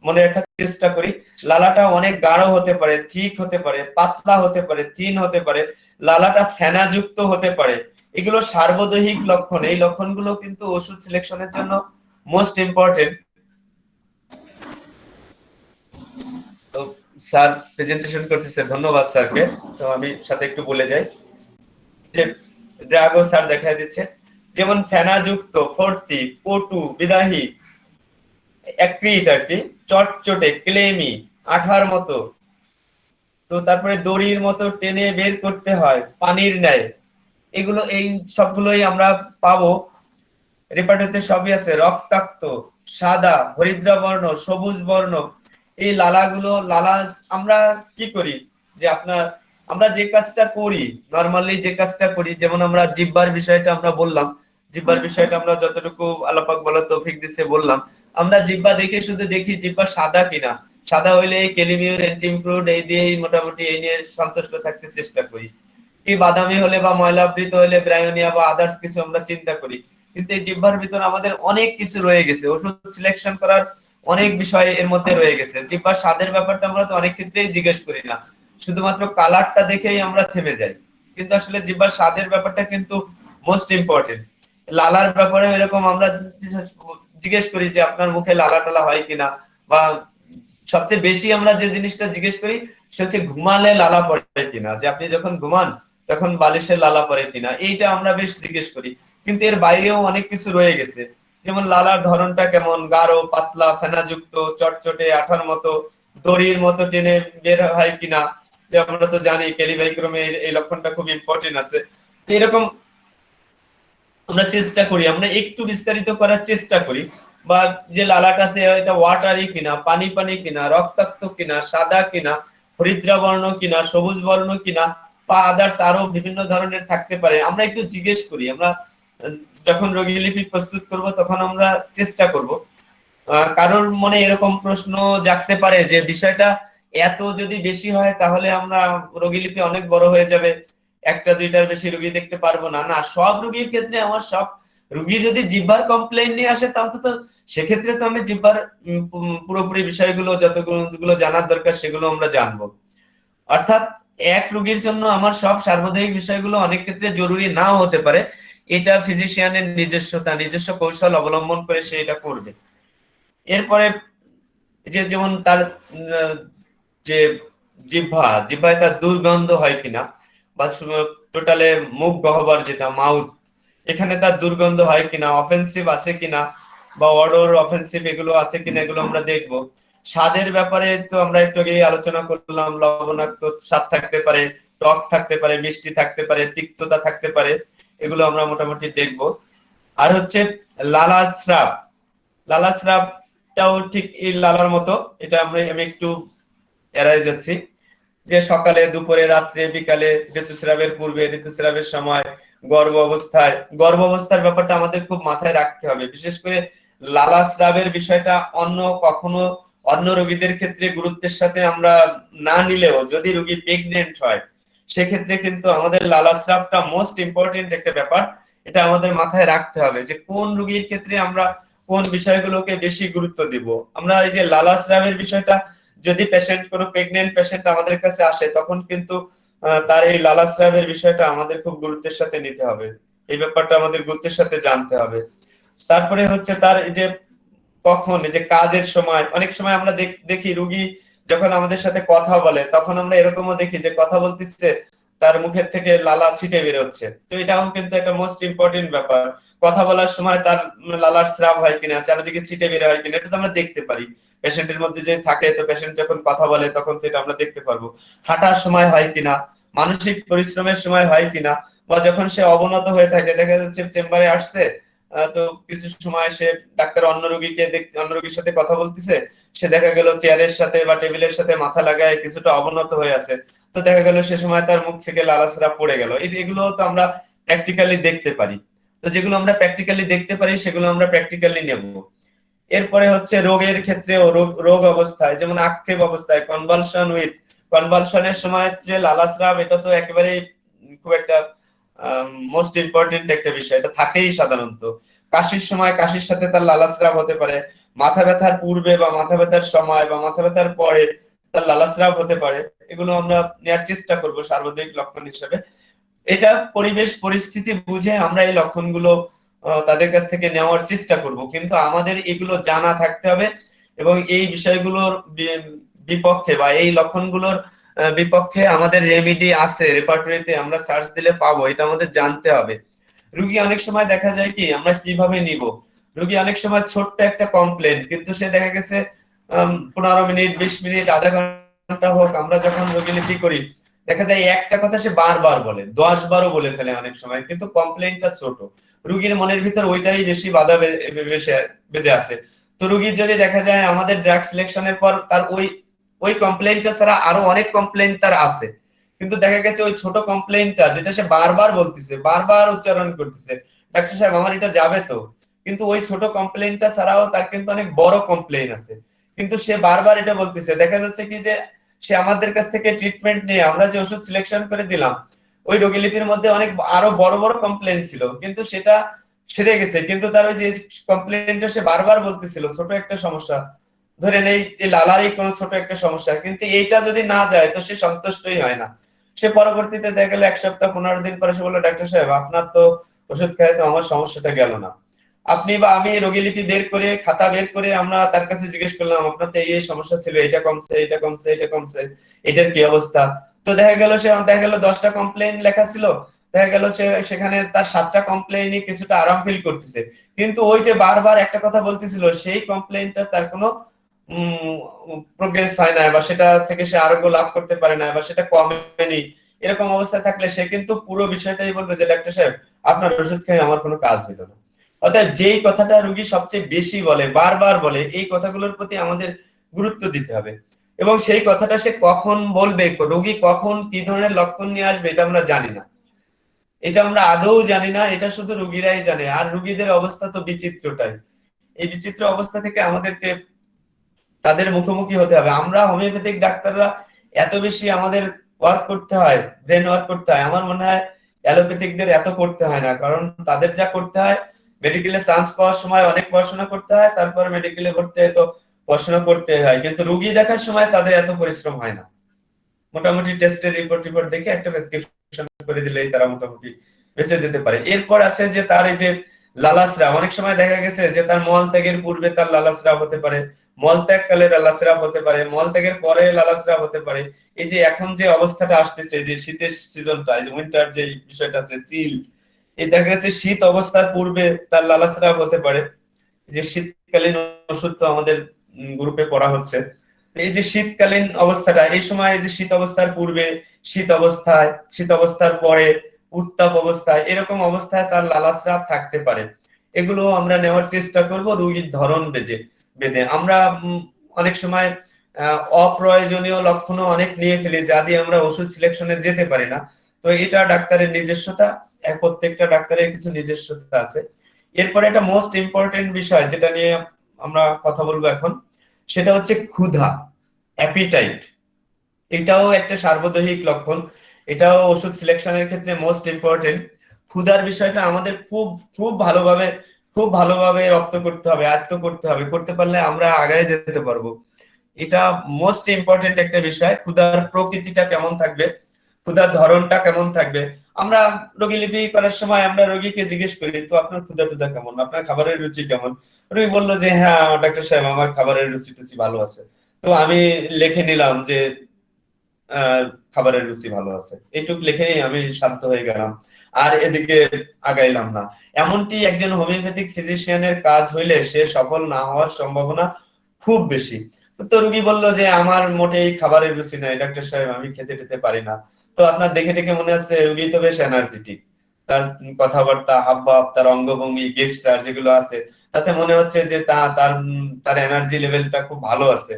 মনে রাখার চেষ্টা করি। লালাটা অনেক গাঢ় হতে পারে, থিক হতে পারে, পাতলা হতে পারে, থিন হতে পারে, লালাটা ফেনাযুক্ত হতে পারে, এগুলো সার্বদৈহিক লক্ষণ, এই লক্ষণগুলো কিন্তু ওষুধ সিলেকশনের জন্য মোস্ট ইম্পর্টেন্ট। তো স্যার প্রেজেন্টেশন করতেছে, ধন্যবাদ স্যারকে, তো আমি সাথে একটু বলে যাই। যে ড্রাগো স্যার দেখা দিচ্ছে, যেমন ফেনাযুক্ত, ফর্তি, পটু, বিদাহী, অ্যাক্রিট আর কি, চটচটে, ক্লেমি, আঠার মতো, তো তারপরে দড়ির মতো টেনে বের করতে হয়, পানির ন্যায়। এগুলো এই সবগুলোই আমরা পাবো রেপার্টরিতে, সবই আছে। রক্তাক্ত, সাদা, হরিদ্রা বর্ণ, সবুজ বর্ণ, এই লালাগুলো, লালা আমরা কি করি যে আপনার, আমরা যে কাজটা করি নরমালি, যে কাজটা করি, যেমন আমরা জিহ্বার বিষয়টা আমরা বললাম, জিহ্বার বিষয়টা আমরা যতটুকু আল্লাপাক বলার তৌফিক দিচ্ছে বললাম, আমরা জিহ্বা দেখে শুধু দেখি জিহ্বা সাদা কিনা, সাদা হইলে কেলিমিউর, এন্টিমক্রুড এই দিয়েই মোটামুটি এই নিয়ে সন্তুষ্ট থাকতে চেষ্টা করি। কি বাদামি হলে বা ময়লাবৃত হলে ব্রায়োনিয়া বা আদার্স কিছু আমরা চিন্তা করি, কিন্তু এই জিহ্বার ভিতর আমাদের অনেক কিছু রয়ে গেছে, ওষুধ সিলেকশন করার অনেক বিষয় এর মধ্যে রয়ে গেছে। জিহ্বার স্বাদের ব্যাপারটা আমরা তো অনেক ক্ষেত্রেই জিজ্ঞেস করি না, শুধুমাত্র কালারটা দেখেই আমরা থেমে যাই, কিন্তু আসলে জিহ্বার স্বাদের ব্যাপারটা কিন্তু মোস্ট ইম্পর্টেন্ট। লালার ব্যাপারে এরকম আমরা জিজ্ঞেস করি যে আপনার মুখে লালা টালা হয় কিনা, বা সবচেয়ে বেশি আমরা যে জিনিসটা জিজ্ঞেস করি সে হচ্ছে ঘুমালে লালা পড়ে কিনা, যে আপনি যখন ঘুমান তখন বালিশের লালা পড়ে কিনা, এইটা আমরা বেশ জিজ্ঞেস করি। কিন্তু এর বাইরেও অনেক কিছু রয়ে গেছে, যেমন লালার ধরনটা কেমন, গাঢ়, পাতলা, ফেনাযুক্ত, চটচটে, আঠার মতো, দড়ির মতো টেনে বের হয় কিনা, যে আমরা তো জানি ক্যালিবাইক্রমে এই লক্ষণটা খুব ইম্পর্টেন্ট আছে। তো এরকম আমরা চেষ্টা করি, আমরা একটু বিস্তারিত করার চেষ্টা করি, বা যে লালাটা আছে এটা ওয়াটারি কিনা, পানি পানি কিনা, রক্তাক্ত কিনা, সাদা কিনা, হরিদ্রা বর্ণ কিনা, সবুজ বর্ণ কিনা, বা আদার্স আরো বিভিন্ন ধরনের থাকতে পারে, আমরা একটু জিজ্ঞেস করি। আমরা যখন রোগীলিপি প্রস্তুত করব তখন আমরা চেষ্টা করব। কারোর মনে এরকম প্রশ্ন জাগতে পারে যে বিষয়টা এত যদি বেশি হয় তাহলে আমরা রোগীলিপি অনেক বড় হয়ে যাবে, একটা দুইটার বেশি রোগী দেখতে পারবো না। না, সব রোগীর ক্ষেত্রে আমার সব রোগী যদি জিহ্বার কমপ্লেইন নিয়ে আসে তাহলে তো সেক্ষেত্রে তো আমি জিহ্বার পুরোপুরি বিষয়গুলো যতগুলো জানার দরকার সেগুলো আমরা জানবো। অর্থাৎ এক রোগীর জন্য আমার সব সার্বজনীন বিষয়গুলো অনেক ক্ষেত্রে জরুরি নাও হতে পারে, এটা ফিজিশিয়ানের নিজস্বতা, নিজস্ব কৌশল অবলম্বন করে সে এটা করবে। এরপরে যেমন তার যে জিহ্বায় তার দুর্গন্ধ হয় কিনা, বা টোটালে মুখ গহ্বর যেটা মাউথ, এখানে তার দুর্গন্ধ হয় কিনা, অফেন্সিভ আছে কিনা, বা অডর অফেন্সিভ এগুলো আছে কিনা, এগুলো আমরা দেখব। স্বাদের ব্যাপারে তো আমরা একটু আগে আলোচনা করলাম, লবণাক্ত স্বাদ থাকতে পারে, টক থাকতে পারে, মিষ্টি থাকতে পারে, তিক্ততা থাকতে পারে, এগুলো আমরা মোটামুটি দেখব। আর হচ্ছে লালাস্রাব, লালাস্রাবটাও ঠিক এই লালার মতো, এটা আমি একটু এড়াই যাচ্ছি, যে সকালে, দুপুরে, রাত্রে, বিকালে, ঋতুস্রাবের পূর্বে, ঋতুস্রাবের সময়, গর্ভ অবস্থার ব্যাপারটা আমাদের খুব মাথায় রাখতে হবে। বিশেষ করে লালাস্রাবের বিষয়টা কখনো অন্য রোগীদের ক্ষেত্রে গুরুত্বের সাথে আমরা না নিলেও, যদি রোগী প্রেগনেন্ট হয় সেক্ষেত্রে কিন্তু আমাদের লালাস্রাবটা মোস্ট ইম্পর্টেন্ট একটা ব্যাপার, এটা আমাদের মাথায় রাখতে হবে যে কোন রোগীর ক্ষেত্রে আমরা কোন বিষয়গুলোকে বেশি গুরুত্ব দিব। আমরা এই যে লালাস্রাবের বিষয়টা, যদি পেশেন্ট কোনো প্রেগনেন্ট পেশেন্ট আমাদের কাছে আসে তখন কিন্তু তার এই লালাস্রাবের বিষয়টা আমাদের খুব গুরুত্বের সাথে নিতে হবে, এই ব্যাপারটা আমাদের গুরুত্বের সাথে জানতে হবে। তারপরে হচ্ছে তার এই যে কখন, এই যে কাজের সময়, অনেক সময় আমরা দেখি রোগী যখন আমাদের সাথে কথা বলে তখন আমরা এরকমও দেখি যে কথা বলতেছে তার মুখের থেকে লালা ছিটে বের হচ্ছে, তো এটাও কিন্তু একটা মোস্ট ইম্পর্টেন্ট ব্যাপার। কথা বলার সময় তার লালার স্রাব হয় কিনা, চারিদিকে ছিটে বের হয় কিনা, এটা তো আমরা দেখতে পারি পেশেন্টের মধ্যে যে থাকে, তো পেশেন্ট যখন কথা বলে তখন তো এটা আমরা দেখতে পারবো। হাঁটার সময় হয় কিনা, মানসিক পরিশ্রমের সময় হয় কিনা, বা যখন সে অবনত হয়ে থাকে, দেখা যাচ্ছে চেম্বারে আসছে, তো কিছু সময় সে ডাক্তার অন্য রোগীর সাথে কথা বলতেছে, সে দেখা গেল চেয়ারের সাথে বা টেবিলের সাথে মাথা লাগায় কিছুটা অবনত হয়ে আছে, তো দেখা গেল সে সময় তার মুখ থেকে লালাস্রাব পড়ে গেল। এগুলো তো আমরা প্র্যাকটিক্যালি দেখতে পারি, তো যেগুলো আমরা প্র্যাকটিক্যালি দেখতে পারি সেগুলো আমরা প্র্যাকটিক্যালি নেব। এরপরে হচ্ছে রোগের ক্ষেত্রে ও রোগ অবস্থায়, যেমন আক্ষেপ অবস্থায়, কনভালশনের সময় যে লালাস্রাব, এটা তো একেবারে খুব একটা মোস্ট ইম্পর্টেন্ট একটা বিষয়, এটা থাকেই সাধারণত। কাশির সময়, কাশির সাথে তার লালাস্রাব হতে পারে, মাথা ব্যথার পূর্বে বা মাথা ব্যথার সময় বা মাথা ব্যথার পরে তার লালাস্রাব হতে পারে, এগুলো আমরা নেওয়ার চেষ্টা করব সার্বজনীন লক্ষণ হিসেবে। এটা পরিবেশ পরিস্থিতি বুঝে আমরা এই লক্ষণগুলো তাদের কাছ থেকে নেওয়ার চেষ্টা করব, কিন্তু আমাদের এগুলো জানা থাকতে হবে এবং এই বিষয়গুলোর বিপক্ষে বা এই লক্ষণগুলোর বিপক্ষে আমাদের রেমিডি আছে, রেপার্টরিতে আমরা সার্চ দিলে পাবো, এটা আমাদের জানতে হবে। রুগী অনেক সময় দেখা যায় কি আমরা কিভাবে নিব, রুগী অনেক সময় ছোট্ট একটা কমপ্লেন, কিন্তু সে দেখা গেছে 15 মিনিট 20 মিনিট আধা ঘন্টা হোক আমরা যখন রোগীলিপি করি দেখা যায় একটা কথা সে বারবার বলে, 10 বারও বলে ফেলে অনেক সময়, কিন্তু কমপ্লেনটা ছোট, রুগীর মনের ভিতর ওইটাই বেশি বাধা বেঁধে আছে। তো রুগীর যদি দেখা যায় আমাদের ড্রাগ সিলেকশনের পর তার ওই কমপ্লেনটা ছাড়া আরো অনেক কমপ্লেন তার আছে, কিন্তু দেখা গেছে ওই ছোট কমপ্লেনটা যেটা সে বারবার বলতেছে, বারবার উচ্চারণ করতেছে, ডাক্তার সাহেব আমার এটা যাবে তো, কিন্তু ওই ছোট কমপ্লেনটা ছাড়াও তার কিন্তু অনেক বড় কমপ্লেন আছে, কিন্তু সে বারবার এটা বলতেছে। দেখা যাচ্ছে কি যে সে আমাদের কাছ থেকে ট্রিটমেন্ট নিয়ে আমরা যে ওষুধ সিলেকশন করে দিলাম ওই রোগীলিপির মধ্যে অনেক আরো বড় বড় কমপ্লেন ছিল, কিন্তু সেটা সেরে গেছে, কিন্তু তার ওই যে কমপ্লেনটা সে বারবার বলতেছিল ছোট একটা সমস্যা, ধরেন এই লালারই কোনো ছোট একটা সমস্যা, কিন্তু এইটা যদি না যায় তো সে সন্তুষ্টই হয় না। সে পরবর্তীতে দেখা গেল 1 সপ্তাহ 15 দিন পরে সে বললো ডাক্তার সাহেব আপনার তো ওষুধ খায় তো আমার সমস্যাটা গেল না। আপনি বা আমি রোগীলিপি বের করে খাতা বের করে আমরা তার কাছে জিজ্ঞেস করলাম আপনার তো এই সমস্যা ছিল, এটা কমছে এটা কমছে এটা কমছে, এটার কি অবস্থা? তো দেখা গেল 10টা কমপ্লেইন লেখা ছিল, দেখা গেল সেখানে তার 7টা কমপ্লেইনই কিছুটা আরাম ফিল করতেছে, কিন্তু ওই যে বারবার একটা কথা বলতেছিল সেই কমপ্লেইনটা তার কোনো প্রোগ্রেস হয় না, বা সেটা থেকে সে আরোগ্য লাভ করতে পারে না, বা সেটা কমেনি। এরকম অবস্থা থাকলে সে কিন্তু পুরো বিষয়টাই বলবে যে ডাক্তার সাহেব আপনার ওষুধ খেয়ে আমার কোনো কাজ হলো না। অর্থাৎ যেই কথাটা রোগী সবচেয়ে বেশি বলে, বারবার বলে, এই কথাগুলোর প্রতি আমাদের গুরুত্ব দিতে হবে, এবং সেই কথাটা সে কখন বলবে, রোগী কখন কি ধরনের লক্ষণ নিয়ে আসবে এটা আমরা জানি না, এটা আমরা আদৌ জানি না, এটা শুধু রোগীরাই জানে। আর রোগীদের অবস্থা তো বিচিত্রটাই, এই বিচিত্র অবস্থা থেকে আমাদেরকে তাদের মুখোমুখি হতে হবে। আমরা হোমিওপ্যাথিক ডাক্তাররা এত বেশি আমাদের ওয়ার্ক করতে হয়, ব্রেন ওয়ার্ক করতে হয়, আমার মনে হয় অ্যালোপ্যাথিকদের এত করতে হয় না, কারণ তাদের যা করতে হয় মেডিকেলে চান্স পাওয়ার সময় অনেক পড়াশোনা করতে হয়, তারপর মেডিকেলে ভর্তি হয় তো পড়াশোনা করতে হয়, কিন্তু রোগী দেখার সময় তাদের এত পরিশ্রম হয় না। মোটামুটি টেস্টের রিপোর্ট দেখে একটা প্রেসক্রিপশন করে দিলেই তারা মোটামুটি বেঁচে যেতে পারে। এরপর আছে যে তার এই যে লালাস্রাব, অনেক সময় দেখা গেছে যে তার মল ত্যাগের পূর্বে তার লালাস্রাব হতে পারে, মল ত্যাগকালে লালাস্রাব হতে পারে, মল ত্যাগের পরে লালাস্রাব হতে পারে। এই যে এখন যে অবস্থাটা আসতেছে, যে শীতের সিজনটা, যে উইন্টার যে বিষয়টা আছে, চিল, এই দেখা গেছে শীত অবস্থার পূর্বে তার লালাস্রাব হতে পারে। যে শীতকালীন ওষুধ তো আমাদের গ্রুপে পড়া হচ্ছে, এই যে শীতকালীন অবস্থাটা, এই সময় যে শীত অবস্থার পূর্বে, শীত অবস্থায়, শীত অবস্থার পরে, উত্তাপ অবস্থায়, এরকম অবস্থায় তার লালাস্রাব থাকতে পারে। এগুলো আমরা নেওয়ার চেষ্টা করব রোগীর ধরন বেঁধে। আমরা অনেক সময় অপ্রয়োজনীয় লক্ষণও অনেক নিয়ে ফেলি, যা দিয়ে আমরা ওষুধ সিলেকশনে যেতে পারি না। তো এটা ডাক্তারের নিজস্বতা, প্রত্যেকটা ডাক্তারের কিছু নিজস্বতা আছে। এরপরে একটা মোস্ট ইম্পর্টেন্ট বিষয় যেটা নিয়ে আমরা কথা বলবো এখন, সেটা হচ্ছে ক্ষুধা, অ্যাপিটাইট। এটাও একটা সার্বদৈহিক লক্ষণ, এটাও ওষুধ সিলেকশনের ক্ষেত্রে মোস্ট ইম্পর্টেন্ট। ক্ষুধার বিষয়টা আমাদের খুব ভালোভাবে রপ্ত করতে হবে, আয়ত্ত করতে হবে, করতে পারলে আমরা আগায় যেতে পারবো। এটা মোস্ট ইম্পর্টেন্ট একটা বিষয়। ক্ষুধার প্রকৃতিটা কেমন থাকবে, ক্ষুধার ধরনটা কেমন থাকবে। আমরা রোগীলিপি করার সময় আমরা রোগীকে জিজ্ঞেস করি তো আপনার ক্ষুধা টুধা কেমন, আপনার খাবারের রুচি কেমন? রোগী বললো যে হ্যাঁ ডাক্তার সাহেব আমার খাবারের রুচি টুচি ভালো আছে। তো আমি লিখে নিলাম যে খাবারের রুচি ভালো আছে, এইটুক লিখেই আমি শান্ত হয়ে গেলাম, আর এদিকে আগাইলাম না। এমনটি একজন হোমিওপ্যাথিক ফিজিশিয়ানের কাজ হইলে সে সফল না হওয়ার সম্ভাবনা খুব বেশি। তো রোগী বললো যে আমার মোটেই খাবারের রুচি নাই ডাক্তার সাহেব, আমি খেতে টেতে পারি না। তো আপনার দেখে মনে হচ্ছে রোগী তো বেশ এনার্জেটিক, তার কথাবার্তা, হাবভাব, তার অঙ্গভঙ্গি, গেস্টার যেগুলো আছে তাতে মনে হচ্ছে যে তার এনার্জি লেভেলটা খুব ভালো আছে।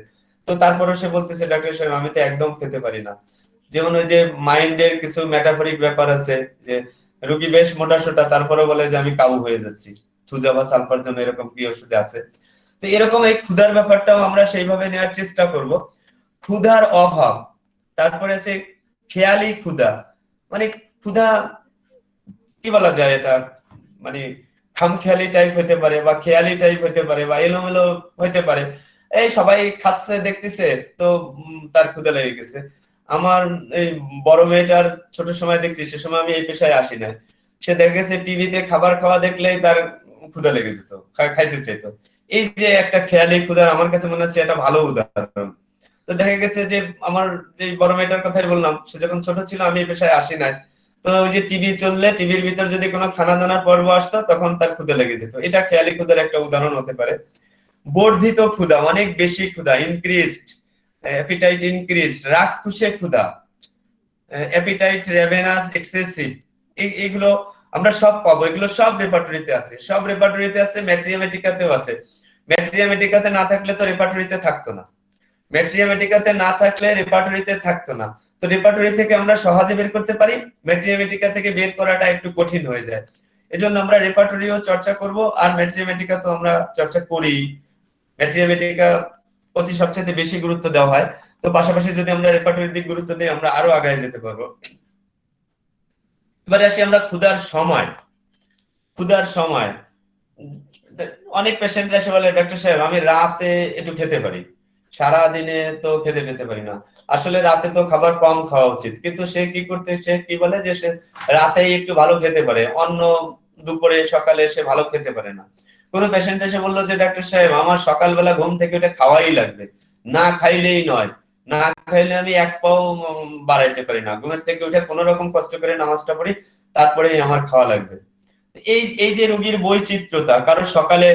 তো তারপরে সে বলতেছে ডাক্তার সাহেব আমি তো একদম খেতে পারি না। যেমন ওই যে মাইন্ডের কিছু মেটাফরিক ব্যাপার আছে, যে রোগী বেশ মোটাসোটা তারপরে বলে যে আমি কাবু হয়ে যাচ্ছি, থুজা বা সালফার জন্য এরকম কি ওষুধ আছে। তো এরকম এই ক্ষুধার ব্যাপারটাও আমরা সেইভাবে নেওয়ার চেষ্টা করব। ক্ষুধার অভাব, তারপরে আছে খেয়ালি ক্ষুধা, মানে ক্ষুধা কি বলা যায়, এটা মানে খামখেয়ালি টাইপ হতে পারে, বা খেয়ালি টাইপ হতে পারে, বা এলোমেলো হতে পারে। এই সবাই খাচ্ছে দেখতেছে তো তার ক্ষুধা লেগে গেছে। আমার এই বড় মেয়েটার ছোট সময় দেখছি, সে সময় আমি এই পেশায় আসি না, সে দেখা গেছে টিভিতে খাবার খাওয়া দেখলেই তার ক্ষুধা লেগে যেত, খাইতে চাইতো। এই যে একটা খেয়ালি ক্ষুধা, আমার কাছে মনে হচ্ছে এটা ভালো উদাহরণ। তো তো দেখা গেছে যে আমার যে বড় মেয়েটার কথাই বললাম, সে যখন ছোট ছিল আমি এই পেশায় আসি নাই, তো ওই যে টিভি চললে টিভির ভিতর যদি কোনো খানা দানার পর্ব আসতো তখন তার ক্ষুধা লেগে যেত। এটা খেয়ালি ক্ষুধার একটা উদাহরণ হতে পারে। বর্ধিত ক্ষুধা, অনেক বেশি ক্ষুধা, ইনক্রিজড অ্যাপিটাইট, ইনক্রিজড রাক্ষসে ক্ষুধা, অ্যাপিটাইট রেভেনাস এক্সেসিভ, এগুলো আমরা সব পাবো। এগুলো সব রেপার্টরিতে আছে, সব রেপার্টরিতে আছে, ম্যাট্রিয়ামেটিকাতেও আছে। ম্যাট্রিয়ামেটিকাতে না থাকলে তো রেপার্টরিতে থাকতো না, ম্যাট্রিয়ামেটিকাতে না থাকলে রেপার্টরিতে থাকতো না। তো রেপার্টরি থেকে আমরা সহজে বের করতে পারি, ম্যাট্রিয়ামেটিকা থেকে বের করাটা একটু কঠিন হয়ে যায়। এজন্য আমরা রেপার্টরিও চর্চা করব, আর ম্যাট্রিয়ামেটিকা তো আমরা চর্চা করি। ম্যাট্রিয়ামেটিকা প্রতি সবচেয়ে বেশি গুরুত্ব দেওয়া হয়, তো পাশাপাশি যদি আমরা রেপার্টরির দিক গুরুত্ব দিই আমরা আরো আগায় যেতে পারবো। এবারে আসি আমরা ক্ষুধার সময়। ক্ষুধার সময় অনেক পেশেন্ট এসে বলে, ডাক্তার সাহেব আমি রাতে একটু খেতে পারি, সারা দিনে তো খেতে পেতে পারি না। আসলে রাতে তো খাবার কম খাওয়া উচিত, কিন্তু সে কি বলে যে সে রাতেই একটু ভালো খেতে পারে, অন্য দুপুরে সকালে সে ভালো খেতে পারে না। কোন পেশেন্ট এসে বললো যে ডাক্তার সাহেব আমার সকালবেলা ঘুম থেকে ওটা খাওয়াই লাগবে, না খাইলেই নয়, না খাইলে আমি এক পাও বাড়াইতে পারি না, ঘুমের থেকে উঠে কোনো রকম কষ্ট করে নামাজটা পড়ি, তারপরেই আমার খাওয়া লাগবে। এই যে রোগীর বৈচিত্র্যতা, কারো সকালে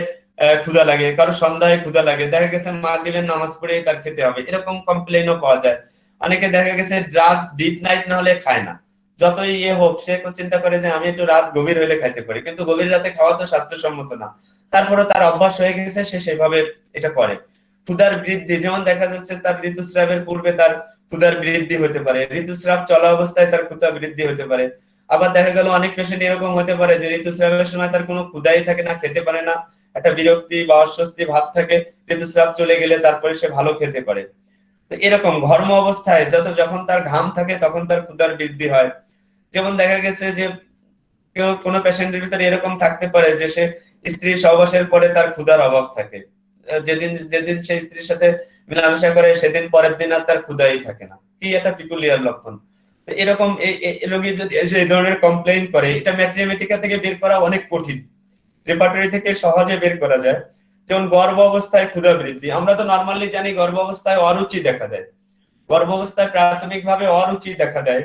ক্ষুধা লাগে, কারো সন্ধ্যায় ক্ষুধা লাগে, দেখা গেছে মাগরিবের নামাজ পড়েই তার খেতে হবে, এরকম কমপ্লেইনও পাওয়া যায়। অনেকে দেখা গেছে রাত ডিপ নাইট না হলে খায় না, যতই হোক সে চিন্তা করে যে আমি একটু রাত গভীর হলে খাইতে পারি, কিন্তু গভীর রাতে খাওয়া তো স্বাস্থ্যসম্মত না, তারপরে তার অভ্যাস হয়ে গেছে, সে সেভাবে এটা করে। ক্ষুধার বৃদ্ধি, যেমন দেখা যাচ্ছে তার ঋতুস্রাবের পূর্বে তার ক্ষুধার বৃদ্ধি হতে পারে, ঋতুস্রাব চলা অবস্থায় তার ক্ষুধা বৃদ্ধি হতে পারে। আবার দেখা গেল অনেক পেশেন্ট এরকম হতে পারে যে ঋতুস্রাবের সময় তার কোনো ক্ষুধাই থাকে না, খেতে পারে না, একটা বিরক্তি বা অস্বস্তি ভাব থাকে, ঋতুস্রাব চলে গেলে তারপরে সে ভালো খেতে পারে। তো এরকম ঘর্ম অবস্থায় যখন তার ঘাম থাকে তখন তার ক্ষুধার বৃদ্ধি হয়। যেমন দেখা গেছে যে কোনো পেশেন্টের ভিতরে এরকম থাকতে পারে যে সে স্ত্রীর সহবাসের পরে তার ক্ষুধার অভাব থাকে, যেদিন সে স্ত্রীর সাথে মেলামেশা করে সেদিন পরের দিন আর তার ক্ষুধাই থাকে না, কি একটা পিকুলিয়ার লক্ষণ। এরকম রোগী যদি এই ধরনের কমপ্লেইন করে, এটা ম্যাট্রিয়ামেটিকা থেকে বের করা অনেক কঠিন, রেপার্টরি থেকে সহজে বের করা যায়। যেমন গর্ভ অবস্থায় ক্ষুধা বৃদ্ধি, আমরা তো নরমালি জানি গর্ভ অবস্থায় অরুচি দেখা দেয়, গর্ভ অবস্থায় প্রাথমিকভাবে অরুচি দেখা দেয়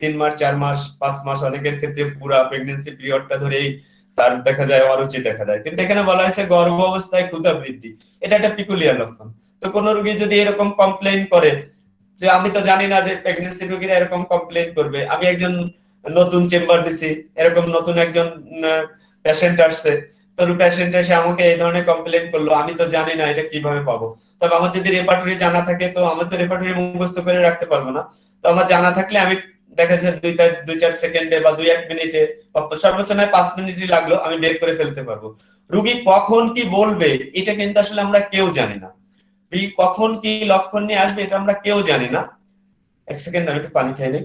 3 মাস 4 মাস 5 মাস, অনেকের ক্ষেত্রে পুরো প্রেগন্যান্সি পিরিয়ডটা ধরেই তার দেখা যায় অরুচি দেখা দেয়, কিন্তু এখানে বলা হয়েছে গর্ভ অবস্থায় ক্ষুধা বৃদ্ধি, এটা একটা পিকুলিয়ার লক্ষণ। তো কোন রোগী যদি এরকম কমপ্লেইন করে যে আমি তো জানি না যে প্রেগন্যান্সি রোগীরা এরকম কমপ্লেইন করবে, আমি একজন নতুন চেম্বার দিছি, এরকম নতুন একজন পেশেন্ট আসছে, তো পেশেন্ট এসে আমাকে এই ধরনের কমপ্লেইন করলো, আমি তো জানি না এটা কিভাবে পাবো। তবে আমার যদি রেপার্টরি জানা থাকে, তো আমার তো রেপার্টরি মুখস্থ করে রাখতে পারবো না, তো আমার জানা থাকলে আমি দেখা যায় 2-4 সেকেন্ডে বা 2-1 মিনিটে, সর্বোচ্চ নয় 5 মিনিটই লাগলো, আমি বের করে ফেলতে পারবো। রোগী কখন কি বলবে এটা কিন্তু আসলে আমরা কেউ জানি না, কখন কি লক্ষণ নিয়ে আসবে এটা আমরা কেউ জানি না। 1 সেকেন্ড আমি একটু পানি খাই নিই।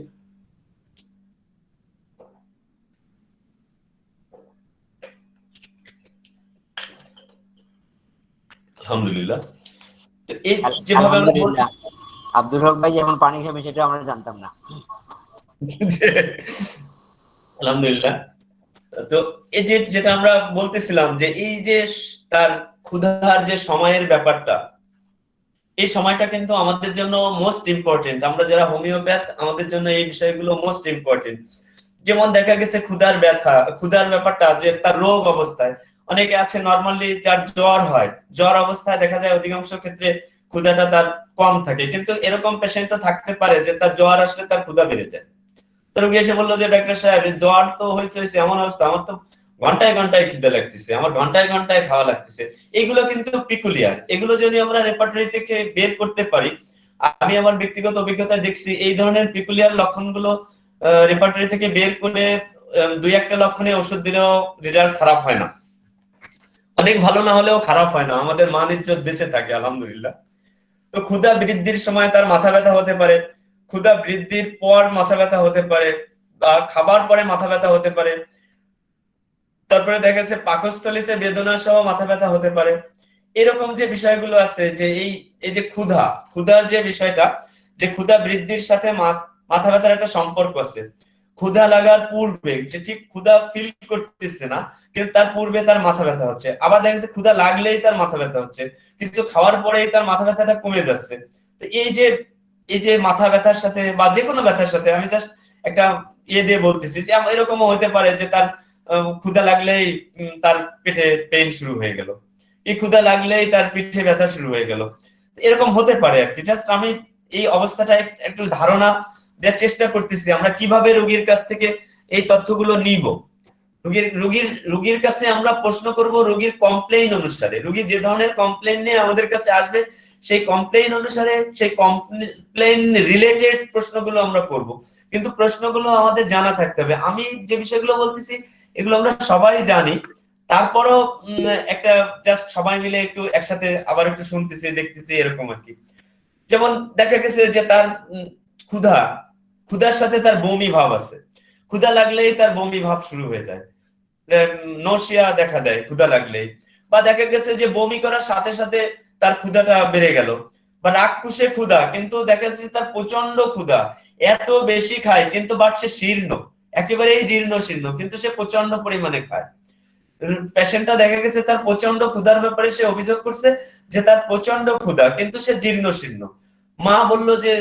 আলহামদুলিল্লাহ। এই যেভাবে আলহামদুলিল্লাহ, আব্দুল হক ভাই যেমন পানি খাবে সেটা আমরা জানতাম না। আলহামদুলিল্লাহ। তো এই যে যেটা আমরা বলতেছিলাম যে এই যে তার ক্ষুধার যে সময়ের ব্যাপারটা, এই সময়টা কিন্তু আমাদের জন্য মোস্ট ইম্পর্টেন্ট, আমরা যারা হোমিওপ্যাথ আমাদের জন্য এই বিষয়গুলো মোস্ট ইম্পর্টেন্ট। যেমন দেখা গেছে ক্ষুধার ব্যথা, ক্ষুধার ব্যাপারটা যে তার রোগ অবস্থায়, অনেকে আছে নরমালি যার জ্বর হয়, জ্বর অবস্থায় দেখা যায় অধিকাংশ ক্ষেত্রে ক্ষুধাটা তার কম থাকে, কিন্তু এরকম পেশেন্টও থাকতে পারে যে তার জ্বর আসলে তার ক্ষুধা বেড়ে যায়। তো রোগী এসে বললো যে ডাক্তার সাহেব জ্বর তো হয়েছে, এমন অবস্থা আমার তো ঘন্টায় ঘন্টায় খিদে লাগতেছে, আমার ঘন্টায় ঘন্টায় খাওয়া লাগতেছে। এগুলো কিন্তু পিকুলিয়ার, এগুলো যদি আমরা রেপার্টরি থেকে বের করতে পারি, আমি আমার ব্যক্তিগত অভিজ্ঞতায় দেখছি এই ধরনের পিকুলিয়ার লক্ষণগুলো রেপার্টরি থেকে বের করে 2-1টা লক্ষণে ওষুধ দিলেও রেজাল্ট খারাপ হয় না, অনেক ভালো না হলেও খারাপ হয় না, আমাদের মান ইজ্জত বেঁচে থাকে আলহামদুলিল্লাহ। তো ক্ষুধা বৃদ্ধির সময় তার মাথা ব্যথা হতে পারে, ক্ষুধা বৃদ্ধির পর মাথা ব্যথা হতে পারে, বা খাবার পরে মাথা ব্যথা হতে পারে, তারপরে দেখা যাচ্ছে পাকস্থলীতে বেদনা সহ মাথা ব্যথা হতে পারে। এরকম যে বিষয়গুলো আছে যে এই যে ক্ষুধার যে বিষয়টা, যে ক্ষুধা বৃদ্ধির সাথে মাথা ব্যথার একটা সম্পর্ক আছে। ক্ষুধা লাগার পূর্বে যে ঠিক ক্ষুধা ফিল করতেছে না, কিন্তু তার পূর্বে তার মাথা ব্যথা হচ্ছে, আবার দেখা যাচ্ছে ক্ষুধা লাগলেই তার মাথা ব্যথা হচ্ছে, কিছু খাওয়ার পরেই তার মাথা ব্যথাটা কমে যাচ্ছে। তো এই যে মাথা ব্যথার সাথে বা যে কোনো ব্যথার সাথে আমি জাস্ট একটা দিয়ে বলতেছি যে এরকমও হতে পারে যে তার ক্ষুধা লাগলেই তার পেটে পেইন শুরু হয়ে গেল, এই ক্ষুধা লাগলেই তার পিঠে ব্যথা শুরু হয়ে গেল। এরকম হতে পারে আর কি। জাস্ট আমি এই অবস্থাটা একটু ধারণা দেওয়ার চেষ্টা করতেছি আমরা কিভাবে রোগীর কাছ থেকে এই তথ্যগুলো নিব। রোগীর কাছে আমরা প্রশ্ন করব রোগীর কমপ্লেইন অনুসারে। রোগী যে ধরনের কমপ্লেইন নিয়ে আমাদের কাছে আসবে সেই কমপ্লেইন অনুসারে সেই কমপ্লেইন রিলেটেড প্রশ্নগুলো আমরা করব, কিন্তু প্রশ্নগুলো আমাদের জানা থাকতে হবে। আমি যে বিষয়গুলো বলতেছি এগুলো আমরা সবাই জানি, তারপরও একটা জাস্ট সবাই মিলে একটু একসাথে আবার একটু শুনতেছি দেখতেছি এরকম আর কি। যেমন দেখা গেছে যে তার ক্ষুধার সাথে তার বমি ভাব আছে, ক্ষুধা লাগলেই তার বমি ভাব শুরু হয়ে যায়, নশিয়া দেখা দেয় ক্ষুধা লাগলেই, বা দেখা গেছে যে বমি করার সাথে সাথে তার ক্ষুধাটা বেড়ে গেল, বা রাক্ষসে ক্ষুধা, কিন্তু দেখা যাচ্ছে তার প্রচন্ড ক্ষুধা, এত বেশি খায় কিন্তু বাট সে শীর্ণ, একেবারেই জীর্ণ শীর্ণ, কিন্তু সে প্রচন্ড পরিমাণে খায়। পেশেন্টটা দেখা গেছে তার প্রচন্ড ক্ষুধার ব্যাপারে সে অভিযোগ করছে যে তার প্রচন্ড ক্ষুধা কিন্তু সে জীর্ণ শীর্ণ। মা বলল যে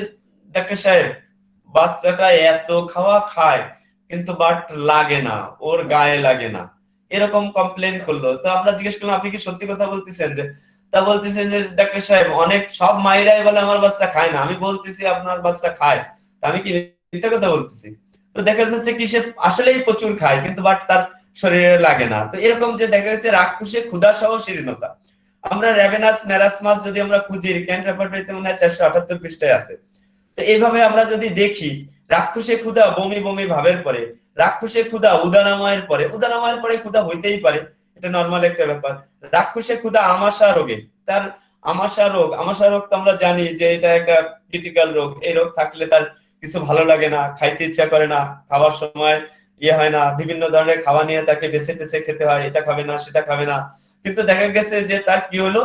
ডাক্তার সাহেব বাচ্চাটা এত খাওয়া খায় কিন্তু বাট লাগে না, ওর গায়ে লাগে না, এরকম কমপ্লেন করলো। তো আমরা জিজ্ঞেস করলাম আপনি কি সত্যি কথা বলতেছেন? যে তা বলতেছে যে ডাক্তার সাহেব অনেক সব মায়েরাই বলে আমার বাচ্চা খায় না, আমি বলতেছি আপনার বাচ্চা খায়, আমি কি মিথ্যা কথা বলতেছি? তো দেখা যাচ্ছে কি সে আসলেই প্রচুর খায় কিন্তু বাট তার শরীরে লাগে না। তো এরকম যে দেখা যাচ্ছে রাক্ষসে ক্ষুধা সহ শীর্ণতা। আমরা রেভেনাস মেরাসমাস যদি আমরা খুঁজি ক্যান্ট রেপার্টরিতে মনে হয় 478 পৃষ্ঠায় আছে। তো এইভাবে আমরা যদি দেখি রাক্ষসে ক্ষুধা বমি বমি ভাবের পরে, রাক্ষসে ক্ষুধা উদানাময়ের পরে, উদানাময়ের পরে ক্ষুধা হইতেই পারে, এটা নরমাল একটা ব্যাপার। রাক্ষসে ক্ষুধা আমাশা রোগে, তার আমাশা রোগ তো আমরা জানি যে এটা একটা ক্রিটিক্যাল রোগ। এই রোগ থাকলে তার কিছু ভালো লাগে না, খাইতে ইচ্ছা করে না, খাওয়ার সময় হয় না, বিভিন্ন ধরনের খাওয়া নিয়ে তাকে বেছে টেছে খেতে হয়, এটা খাবে না সেটা খাবে না। কিন্তু দেখা গেছে যে তার কি হলো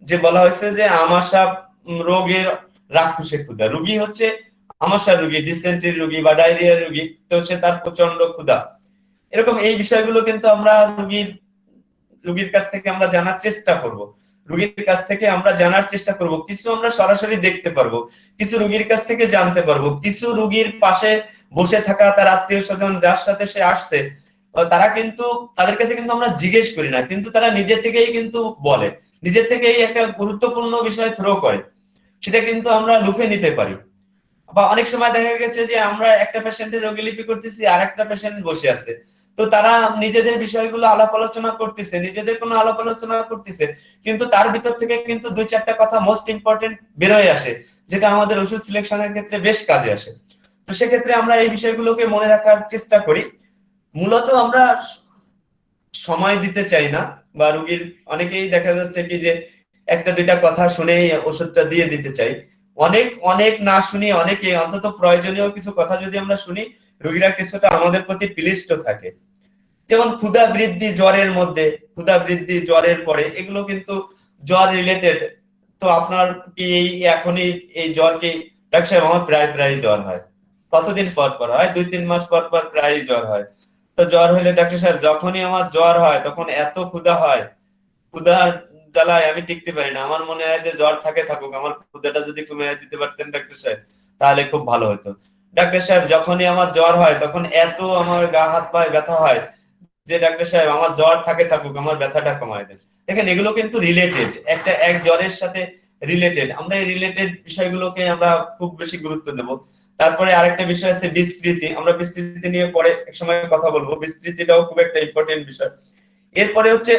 যে বলা হয়েছে যে আমাশা রোগের রাক্ষসে ক্ষুধা, রোগী হচ্ছে আমাশা রোগী, ডিসেন্ট্রি রোগী বা ডায়রিয়ার রোগী, তো সে তার প্রচন্ড ক্ষুধা। এরকম এই বিষয়গুলো কিন্তু আমরা রোগীর কাছ থেকে আমরা জানার চেষ্টা করব, রোগীর কাছ থেকে আমরা জানার চেষ্টা করব। কিছু আমরা সরাসরি দেখতে পারবো, কিছু রোগীর কাছ থেকে জানতে পারবো, কিছু রোগীর পাশে বসে থাকা তার আত্মীয় স্বজন যার সাথে সে আসছে তারা কিন্তু তাদের কাছে কিন্তু আমরা জিজ্ঞেস করি না, কিন্তু তারা নিজে থেকেই কিন্তু বলে, নিজে থেকেই একটা গুরুত্বপূর্ণ বিষয় থ্রো করে, সেটা কিন্তু আমরা লুফে নিতে পারি। বা অনেক সময় দেখা গেছে যে আমরা একটা পেশেন্টের রোগীলিপি করতেছি আর একটা পেশেন্ট বসে আছে, তো তারা নিজেদের বিষয়গুলো আলাপ আলোচনা করতেছে, নিজেদের কোনো আলাপ আলোচনা করতেছে, কিন্তু তার ভিতর থেকে কিন্তু 2-4টা কথা মোস্ট ইম্পর্টেন্ট বেরোয় আসে, যেটা আমাদের ওষুধ সিলেকশনের ক্ষেত্রে বেশ কাজে আসে। তো সেক্ষেত্রে আমরা এই বিষয়গুলোকে মনে রাখার চেষ্টা করি। মূলত আমরা সময় দিতে চাই না, বা রোগীর অনেকেই দেখা যাচ্ছে কি যে 1-2টা কথা শুনেই ওষুধটা দিয়ে দিতে চাই। অনেক না শুনি, অনেকে অন্তত প্রয়োজনীয় কিছু কথা যদি আমরা শুনি, রোগীরা কিছুটা আমাদের প্রতি পিলিষ্ট থাকে। যেমন ক্ষুধা বৃদ্ধি জ্বরের মধ্যে, ক্ষুধা বৃদ্ধি জ্বরের পরে, এগুলো কিন্তু জ্বর রিলেটেড। তো আপনার কি এখনই এই জ্বর কি ডাক্তার সাহেব? আমার প্রায় জ্বর হয়। কতদিন পর পর হয়? 2-3 মাস পর পর প্রায় জ্বর হয়। তো জ্বর হলে ডাক্তার সাহেব যখনই আমার জ্বর হয় তখন এত ক্ষুধা হয়, ক্ষুধার জ্বালায় আমি টিকতে পারি না, আমার মনে হয় যে জ্বর থাকুক, আমার ক্ষুধাটা যদি কমিয়ে দিতে পারতেন ডাক্তার সাহেব তাহলে খুব ভালো হতো। ডাক্তার সাহেব যখনই আমার জ্বর হয় তখন এত আমার গা হাত পায়ে ব্যথা হয় যে ডাক্তার সাহেব আমার জ্বর থাকুক, আমার ব্যথাটা কমায় দেন। দেখেন এগুলো কিন্তু রিলেটেড, এক জ্বরের সাথে রিলেটেড। আমরা এই রিলেটেড বিষয়গুলোকে আমরা খুব বেশি গুরুত্ব দেব। তারপরে আরেকটা বিষয় আছে বিস্তৃতি, আমরা বিস্তৃতি নিয়ে পরে এক সময় কথা বলবো, বিস্তৃতিটাও খুব একটা ইম্পর্টেন্ট বিষয়। এরপরে হচ্ছে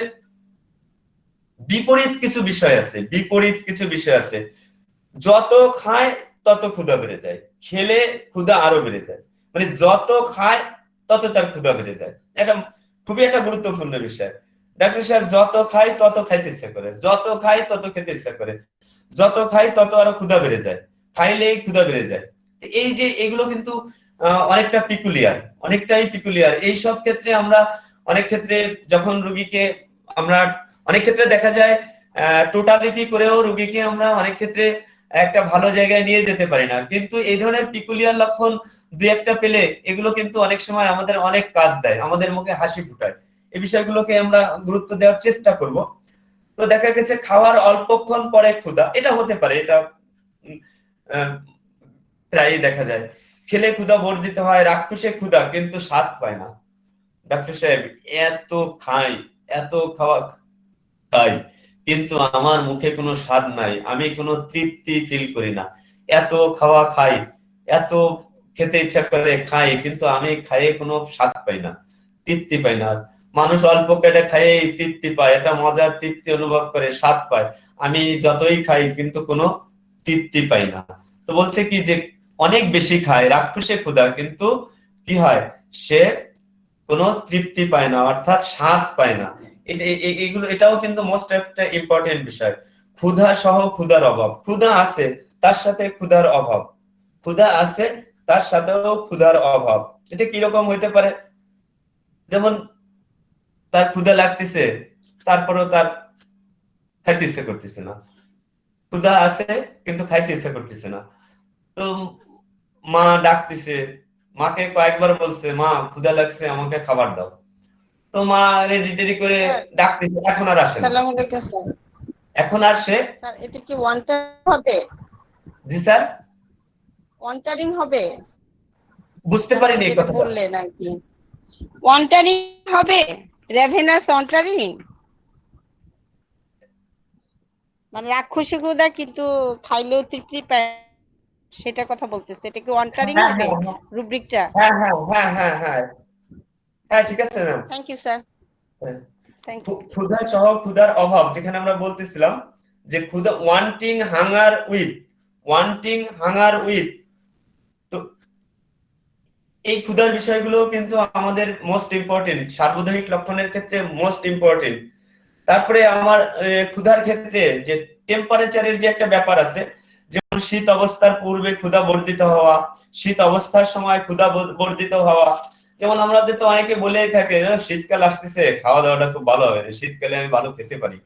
বিপরীত কিছু বিষয় আছে। যত খায় তত ক্ষুধা বেড়ে যায়, খেলে ক্ষুধা আরো বেড়ে যায়, মানে যত খায় তত তার ক্ষুধা বেড়ে যায়। এটা খুবই একটা গুরুত্বপূর্ণ বিষয়। ডাক্তার সাহেব যত খায় তত খাইতে ইচ্ছা করে, যত খায় তত খেতে ইচ্ছা করে, যত খায় তত আরো ক্ষুধা বেড়ে যায়, খাইলেই ক্ষুধা বেড়ে যায়। এই যে এগুলো কিন্তু অনেকটাই পিকুলিয়ার। এই সব ক্ষেত্রে আমরা অনেক ক্ষেত্রে যখন রোগীকে আমরা অনেক ক্ষেত্রে দেখা যায় টোটালিটি করেও রোগীকে আমরা অনেক ক্ষেত্রে একটা ভালো জায়গায় নিয়ে যেতে পারি না, কিন্তু এই ধরনের পিকুলিয়ার লক্ষণ 2-1টা পেলে এগুলো কিন্তু অনেক সময় আমাদের অনেক কাজ দেয়, আমাদের মুখে হাসি ফুটায়। এই বিষয়গুলোকে আমরা গুরুত্ব দেওয়ার চেষ্টা করব। তো দেখা গেছে খাওয়ার অল্পক্ষণ পরে ক্ষুধা, এটা হতে পারে, এটা আহ, প্রায়ই দেখা যায়। খেলে ক্ষুধা বর্ধিত হয়, রাক্ষসে ক্ষুধা কিন্তু স্বাদ পায় না। ডাক্তার সাহেব, এত খাই, এত খাওয়া খাই, কিন্তু আমার মুখে কোনো স্বাদ নাই, আমি কোনো তৃপ্তি ফিল করি না। এত খাওয়া খাই, এত খেতে ইচ্ছা করে খাই, কিন্তু আমি খাইয়ে কোনো স্বাদ পাই না, তৃপ্তি পাই না। মানুষ অল্প কেটে খাইয়ে তৃপ্তি পায়, এটা মজার তৃপ্তি অনুভব করে, স্বাদ পায়। আমি যতই খাই কিন্তু কোনো তৃপ্তি পাই না। তো বলছে কি যে অনেক বেশি খায়, রাক্ষসে ক্ষুধা, কিন্তু কি হয়, সে কোনো তৃপ্তি পায় না, অর্থাৎ স্বাদ পায় না। এগুলো, এটাও কিন্তু মোস্ট একটা ইম্পর্টেন্ট বিষয়। ক্ষুধা সহ ক্ষুধার অভাব, ক্ষুধা আছে তার সাথে ক্ষুধার অভাব, ক্ষুধা আছে তার সাথেও ক্ষুধার অভাব। এটা কিরকম হইতে পারে? যেমন তার ক্ষুধা লাগতেছে, তারপরেও তার খাইতে ইচ্ছে করতেছে না। ক্ষুধা আছে কিন্তু খাইতে ইচ্ছে করতেছে না। তো মা ডাকতেছে, মাকে কয়েকবার বলছে, মা ক্ষুধা লাগছে, আমাকে খাবার দাও। তো মা রেডি টেডি করে ডাকতেছে, এখন আর আসে না। আসসালামু আলাইকুম স্যার। এখন আর সে, স্যার এটা কি ওয়ান টাইম হবে? জি স্যার, ওয়ান টাইম হবে? বুঝতে পারিনি এই যেটা কথাটা। বললেন আর কি, ওয়ান টাইম হবে, রেভেনাস ওয়ান টাইম, মানে রাক্ষসী ক্ষুধা কিন্তু খাইলেও তৃপ্তি পায়, সেটা কথা বলতেছে। এটা কি ওয়ান টাইম হ্যাঁ হবে হ্যাঁ হ্যাঁ রুব্রিকটা? হ্যাঁ হ্যাঁ হ্যাঁ হ্যাঁ হ্যাঁ হ্যাঁ, ঠিক আছে ma'am. Thank you sir, thank you. ক্ষুধা সহ ক্ষুধার অভাব, যেখানে আমরা বলতেছিলাম যে ক্ষুধা, wanting hunger with, wanting hunger with, তো এই ক্ষুধার বিষয়গুলো কিন্তু আমাদের মোস্ট ইম্পর্টেন্ট, সার্বদৈহিক লক্ষণের ক্ষেত্রে মোস্ট ইম্পর্টেন্ট। তারপরে আমার ক্ষুধার ক্ষেত্রে যে টেম্পারেচারের যে একটা ব্যাপার আছে, যেমন শীত অবস্থার পূর্বে ক্ষুধা বর্ধিত হওয়া, শীত অবস্থার সময় ক্ষুধা বর্ধিত হওয়া। যেমন আমাদের তো অনেকে বলেই থাকে, শীতকাল আসতেছে, খাওয়া দাওয়াটা খুব ভালো হবে, শীতকালে আমি ভালো খেতে পারি।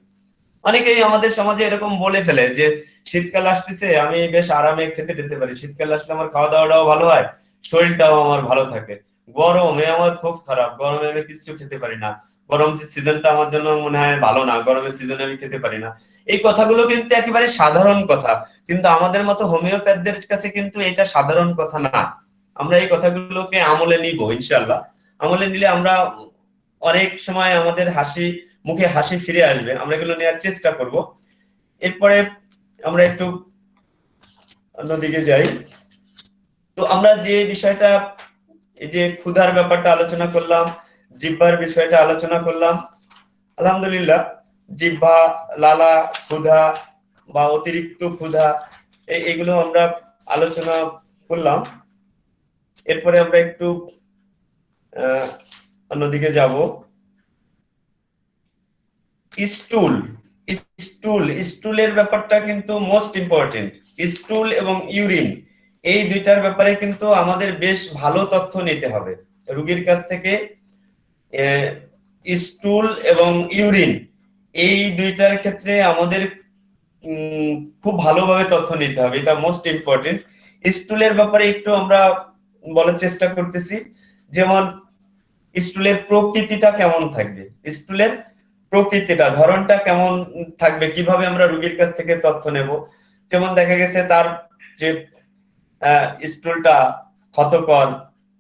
অনেকেই আমাদের সমাজে এরকম বলে ফেলে যে শীতকাল আসতেছে, আমি বেশ আরামে খেতে টেতে পারি, শীতকাল আসলে আমার খাওয়া দাওয়াটাও ভালো হয়, শরীরটাও আমার ভালো থাকে। গরমে আমার খুব খারাপ, গরমে আমি কিছু খেতে পারি না, গরম সিজনটা আমার জন্য মনে হয় ভালো না, গরমের সিজনে আমি খেতে পারি না। এই কথাগুলো কিন্তু একেবারে সাধারণ কথা, কিন্তু আমাদের মতো হোমিওপ্যাথদের কাছে কিন্তু এটা সাধারণ কথা না। আমরা এই কথাগুলোকে আমলে নিব ইনশাল্লাহ। আমলে নিলে আমরা অনেক সময় আমাদের মুখে হাসি ফিরে আসবে, আমরা এগুলো নেওয়ার চেষ্টা করব। এরপরে আমরা একটু অন্যদিকে যাই। তো আমরা যে বিষয়টা, এই যে ক্ষুধার ব্যাপারটা আলোচনা করলাম, জিহ্বার বিষয়টা আলোচনা করলাম, আলহামদুলিল্লাহ। জিহ্বা, লালা, ক্ষুধা বা অতিরিক্ত ক্ষুধা, এগুলো আমরা আলোচনা করলাম। এরপরে আমরা একটু অন্যদিকে যাব। স্টুল, স্টুলের ব্যাপারটা কিন্তু মোস্ট ইম্পর্টেন্ট। স্টুল এবং ইউরিন, এই দুইটার ব্যাপারে কিন্তু আমাদের বেশ ভালো তথ্য নিতে হবে রোগীর কাছ থেকে। স্টুল এবং ইউরিন, এই দুইটার ক্ষেত্রে আমাদের খুব ভালোভাবে তথ্য নিতে হবে, এটা মোস্ট ইম্পর্টেন্ট। স্টুলের ব্যাপারে একটু আমরা বলার চেষ্টা করতেছি, যেমন স্টুলের প্রকৃতিটা কেমন থাকবে, স্টুলের প্রকৃতিটা, ধরনটা কেমন থাকবে, কিভাবে আমরা রোগীর কাছ থেকে তথ্য নেব। যেমন দেখা গেছে তার যে স্টুলটা ক্ষতকর,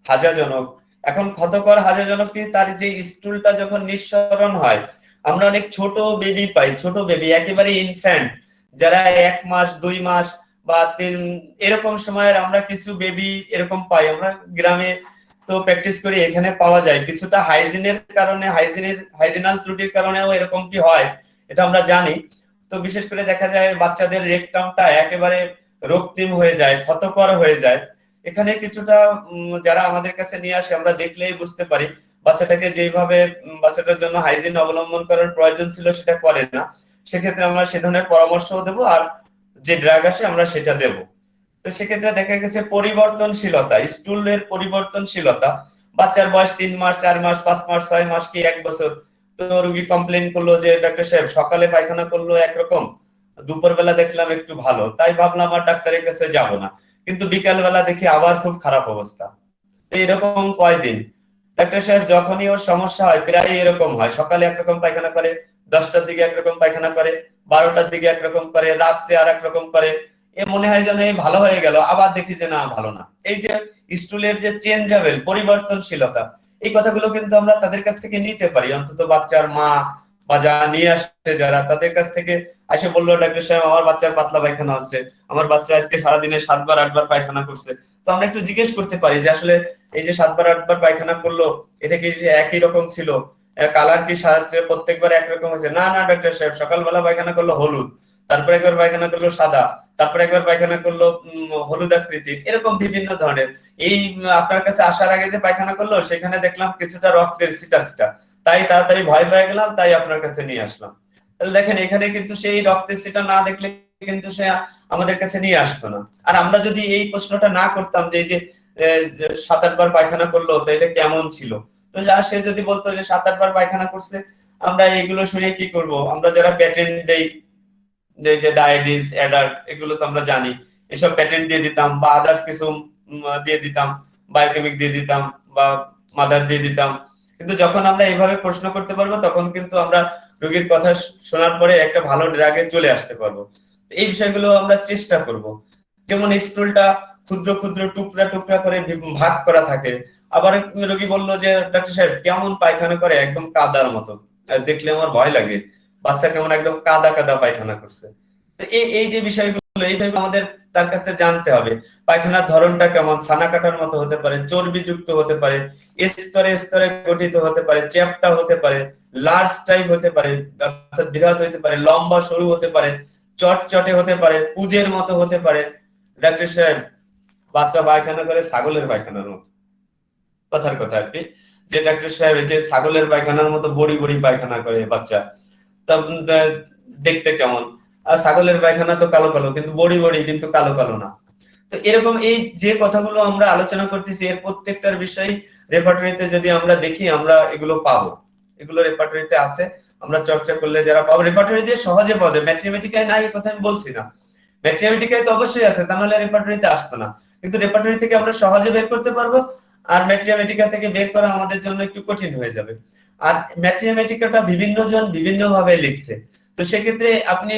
হাজাজনক। এখন ক্ষতকর, হাজাজনক কি, তার যে স্টুলটা যখন নিঃসরণ হয়, আমরা অনেক ছোট বেবি পাই, ছোট বেবি একেবারে ইনফ্যান্ট, যারা 1 মাস 2 মাস বা 3 এরকম সময়ের আমরা কিছু বেবি এরকম পাই। আমরা গ্রামে তো প্র্যাকটিস করি, এখানে পাওয়া যায়। কিছুটা হাইজিনের কারণে, হাইজিনাল ত্রুটির কারণেও এরকমটি হয়, এটা আমরা জানি। তো বিশেষ করে দেখা যায় বাচ্চাদের রেকটামটা একেবারে রক্তিম হয়ে যায়, ক্ষতকর হয়ে যায়। এখানে কিছুটা যারা আমাদের কাছে নিয়ে আসে, আমরা দেখলেই বুঝতে পারি বাচ্চাটাকে যেভাবে বাচ্চাটার জন্য হাইজিন অবলম্বন করার প্রয়োজন ছিল সেটা করে না। সেক্ষেত্রে আমরা সে ধরনের পরামর্শও দেবো, আর যে ড্রাগ আসে আমরা সেটা দেবো। তো সেক্ষেত্রে দেখা গেছে পরিবর্তনশীলতা, স্টুলের পরিবর্তনশীলতা, বাচ্চার বয়স 3 মাস 4 মাস 5 মাস 6 মাস কি 1 বছর। তো রোগী কমপ্লেন করলো যে ডাক্তার সাহেব সকালে পায়খানা করলো একরকম, দুপুরবেলা দেখলাম একটু ভালো, তাই ভাবলাম আর ডাক্তারের কাছে যাব না, কিন্তু বিকাল বেলা দেখি আবার খুব খারাপ অবস্থা। তো এরকম কয়দিন, ডাক্তার সাহেব যখনই ওর সমস্যা হয় প্রায় এরকম হয়, সকালে একরকম পায়খানা করে, 10টার দিকে একরকম পায়খানা করে, 12টার দিকে একরকম করে, রাত্রে আর একরকম করে, এ মনে হয় যেন এই ভালো হয়ে গেল, আবার দেখি যে না ভালো না। এই যে স্টুলের যে চেঞ্জেবল, পরিবর্তনশীলতা, এই কথাগুলো কিন্তু আমরা তাদের কাছ থেকে নিতে পারি। অন্তত বাচ্চার মা বা যারা নিয়ে আসছে যারা, তাদের কাছ থেকে এসে বললো ডাক্তার সাহেব আমার বাচ্চার পাতলা পায়খানা হচ্ছে, আমার বাচ্চা আজকে সারাদিনে 7বার 8বার পায়খানা করছে। তো আমরা একটু জিজ্ঞেস করতে পারি যে আসলে এই যে 7বার 8বার পায়খানা করলো এটা কি একই রকম ছিল, কালার কি প্রত্যেকবার একরকম হয়েছে? না না ডাক্তার সাহেব, সকালবেলা পায়খানা করলো হলুদ, তারপরে একবার পায়খানা করলো সাদা, তারপরে একবার পায়খানা করলো হলুদ আকৃতির, এরকম বিভিন্ন ধরনের। এই আপনার কাছে আসার আগে যে পায়খানা করলো সেখানে দেখলাম কিছুটা রক্তের সিটা সিটা, তাই তাড়াতাড়ি ভয় পেয়ে গেলাম, তাই আপনার কাছে নিয়ে আসলাম। তাহলে দেখেন এখানে কিন্তু সেই রক্তের সিটা না দেখলে কিন্তু সে আমাদের কাছে নিয়ে আসতো না। আর আমরা যদি এই প্রশ্নটা না করতাম যে এই যে 7-8বার পায়খানা করলো তো এটা কেমন ছিল, তো সে যদি বলতো যে 7-8বার পায়খানা করছে, আমরা এগুলো শুনে কি করব? আমরা যারা প্যাটেন্ট দেই যে ডায়াবেটিস অ্যাডাল্ট, এগুলো তো আমরা জানি, এসব প্যাটেন্ট দিয়ে দিতাম বা আদার্স কিছু দিয়ে দিতাম, বায়োকেমিক দিয়ে দিতাম বা মাদার দিয়ে দিতাম। কিন্তু যখন আমরা এইভাবে প্রশ্ন করতে পারবো তখন কিন্তু আমরা রোগীর কথা শোনার পরে একটা ভালো ড্রাগে চলে আসতে পারবো। এই বিষয়গুলো আমরা চেষ্টা করব। যেমন স্টুলটা ক্ষুদ্র ক্ষুদ্র টুকরা টুকরা করে ভাগ করা থাকে। আবার রোগী বললো যে ডাক্তার সাহেব কেমন পায়খানা করে, একদম কাদার মতো, দেখলে আমার ভয় লাগে, বাচ্চা কেমন একদম কাদা কাদা পায়খানা করছে। তো এই যে বিষয়গুলো এইভাবে আমাদের তার কাছে জানতে হবে। পায়খানার ধরনটা কেমন, ছানা কাটার মতো হতে পারে, চর্বিযুক্ত হতে পারে, স্তরে স্তরে গঠিত হতে পারে, চ্যাপ্টা হতে পারে, লার্জ টাইপ হতে পারে অর্থাৎ বৃহৎ হতে পারে, লম্বা সরু হতে পারে, চটচটে হতে পারে, পুজের মতো হতে পারে। ডাক্তার সাহেব বাচ্চা পায়খানা করে ছাগলের পায়খানার মতো, কথার কথা আর কি, যে ডাক্তার সাহেব যে ছাগলের পায়খানার মতো বড়ি বড়ি পায়খানা করে বাচ্চা, তা দেখতে কেমন? আর ছাগলের পায়খানা তো কালো কালো, কিন্তু বড়ি বড়ি, কিন্তু কালো কালো না। তো এরকম এই যে কথাগুলো আমরা আলোচনা করতেছি এর প্রত্যেকটার বিষয় রেপার্টরিতে যদি আমরা দেখি আমরা এগুলো পাবো, এগুলো রেপার্টরিতে আছে, আমরা চর্চা করলে যারা পাবো। রেপার্টরি দিয়ে সহজে পাওয়া যায়, ম্যাথমেটিকায় নাই কথা আমি বলছি না, ম্যাথমেটিকায় তো অবশ্যই আছে, তা নাহলে রেপার্টরিতে আসতো না, কিন্তু রেপার্টরি থেকে আমরা সহজে বের করতে পারবো। আর ম্যাথমেটিকা থেকে বের করা আমাদের জন্য একটু কঠিন হয়ে যাবে। আর ম্যাথমেটিকাটা বিভিন্ন জন বিভিন্ন ভাবে লিখছে, তো সেক্ষেত্রে আপনি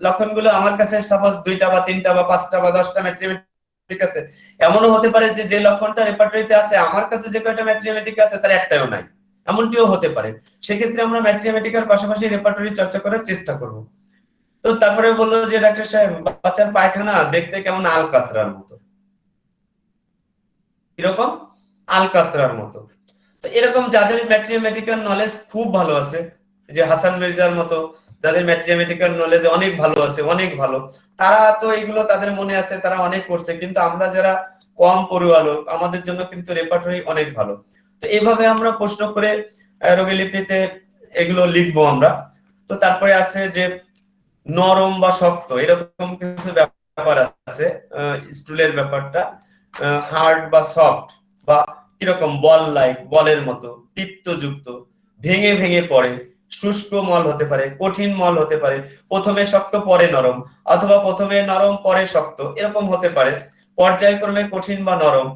লক্ষণগুলো আমার কাছে সাপোজ 2টা বা 3টা বা 5টা বা 10টা ম্যাথমেটিক আছে, এমনও হতে পারে যে যে লক্ষণটা রেপার্টরিতে আছে আমার কাছে যে কয়টা ম্যাথমেটিক আছে তার একটাও নাই, এমনটিও হতে পারে। সেক্ষেত্রে আমরা ম্যাথমেটিকার পাশাপাশি রেপার্টরি চর্চা করার চেষ্টা করব। তো তারপরে বললো যে ডাক্তার সাহেব বাচ্চার পায়খানা দেখতে কেমন আলকাতরার মতো, এরকম আলকাতরার মতো। তো এরকম যাদের ম্যাথমেটিক্যাল নলেজ খুব ভালো আছে, যে হাসান মির্জার মতো যাদের ম্যাথমেটিক্যাল নলেজ অনেক ভালো আছে, অনেক ভালো, তারা তো এগুলো তাদের মনে আছে, তারা অনেক করছে। কিন্তু আমরা যারা কম পড়ুয়া লোক, আমাদের জন্য কিন্তু রেপার্টরি অনেক ভালো। তো এইভাবে আমরা প্রশ্ন করে রোগী লিপিতে এগুলো লিখবো আমরা। তো তারপরে আছে যে নরম বা শক্ত, এরকম কিছু ব্যাপার আছে স্টুলের ব্যাপারটা, হার্ড বা সফট, বা কিরকম বল লাইক, বলের মতো, পিত্তযুক্ত, ভেঙে ভেঙে পড়ে, শুষ্ক মল হতে পারে, কঠিন মল হতে পারে, প্রথমে শক্ত পরে নরম, অথবা প্রথমে নরম পরে শক্ত, এরকম হতে পারে, পর্যায়ক্রমে কঠিন বা নরম,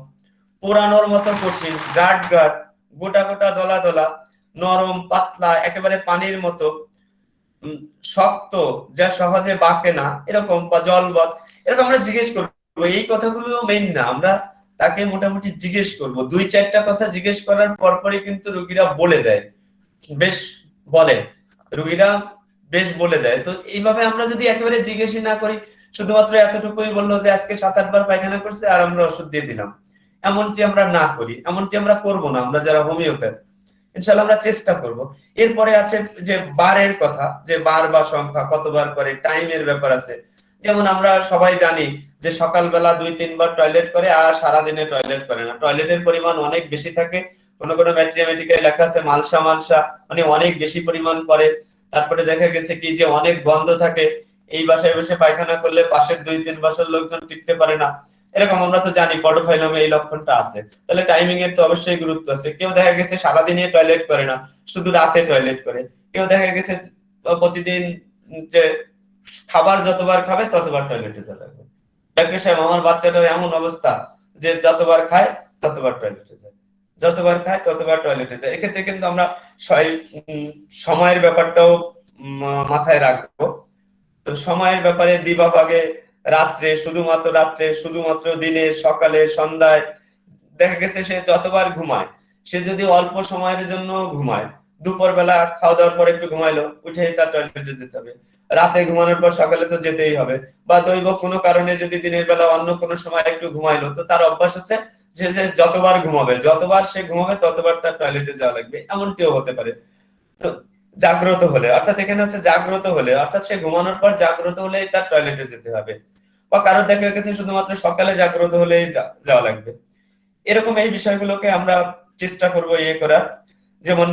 পোড়ানোর মতো কঠিন, গাঢ় গাঢ়, গোটা গোটা দলা দলা, নরম পাতলা একেবারে পানির মতো, শক্ত যা সহজে বাঁকে না, এরকম, বা জলবৎ, এরকম আমরা জিজ্ঞেস করবো। এই কথাগুলো মেইন না, আমরা তাকে মোটামুটি জিজ্ঞেস করব, 2-4টা কথা জিজ্ঞেস করার পরপরই কিন্তু রোগীরা বলে দেয়, বেশ বলে, রোগীরা বেশ বলে দেয়। তো এইভাবে আমরা যদি একেবারে জিজ্ঞেসই না করি, শুধুমাত্র এতটুকুই বললো যে আজকে 7-8বার পায়খানা করছে আর আমরা ওষুধ দিয়ে দিলাম, এমনটি আমরা না করি, এমনটি আমরা করব না, আমরা যারা হোমিওপ্যাথ ইনশাআল্লাহ আমরা চেষ্টা করব। এরপরে আছে যে বারের কথা, যে বার বা সংখ্যা কতবার করে, টাইমের ব্যাপার আছে। যেমন আমরা সবাই জানি যে সকালবেলা 2-3বার টয়লেট করে আর সারাদিনে টয়লেট করে না, টয়লেটের পরিমাণ অনেক বেশি থাকে, কোনো কোনো ম্যাথমেটিক্যাল লেখা আছে মালসা মালসা, মানে অনেক বেশি পরিমাণ করে। তারপরে দেখা গেছে কি যে অনেক গন্ধ থাকে, এই বাসায় বসে পায়খানা করলে পাশের 2-3 বাসার লোকজন টিকতে পারে না, এরকম আমরা তো জানি পডোফাইলামে এই লক্ষণটা আছে। তাহলে টাইমিং এর তো অবশ্যই গুরুত্ব আছে। কেউ দেখা গেছে সারাদিনে টয়লেট করে না, শুধু রাতে টয়লেট করে। কেউ দেখা গেছে প্রতিদিন যে খাবার যতবার খাবে ততবার টয়লেটে যাবে। ডাক্তার সাহেব আমার বাচ্চাটার এমন অবস্থা যে যতবার খায় ততবার টয়লেটে যায়, যতবার খায় ততবার টয়লেটে যায়। এক্ষেত্রে কিন্তু আমরা সময়ের ব্যাপারটাও মাথায় রাখবো। তো সময়ের ব্যাপারে দিবাভাগে রাত্রে শুধুমাত্র দিনে, সকালে, সন্ধ্যায়, দেখা গেছে সে যতবার ঘুমায়, সে যদি অল্প সময়ের জন্য ঘুমায়, দুপুর বেলা খাওয়া দাওয়ার পর একটু ঘুমাইলো, উঠেই তার টয়লেটে যেতে হবে, রাতে ঘুমানোর পর সকালে তো যেতেই হবে, বা দৈব কোনো কারণে যদি দিনের বেলা অন্য কোনো সময় একটু ঘুমাইলো, তো তার অভ্যাস হচ্ছে যে যতবার সে ঘুমাবে ততবার তার টয়লেটে যাওয়া লাগবে, এমনটিও হতে পারে। তো জাগ্রত হলে, অর্থাৎ এখানে হচ্ছে জাগ্রত হলে, অর্থাৎ সে ঘুমানোর পর জাগ্রত হলেই তার টয়লেটে যেতে হবে, বা কারো দেখা গেছে শুধুমাত্র সকালে জাগ্রত হলেই যাওয়া লাগবে। এরকম এই বিষয়গুলোকে আমরা চেষ্টা করব করার। যেমন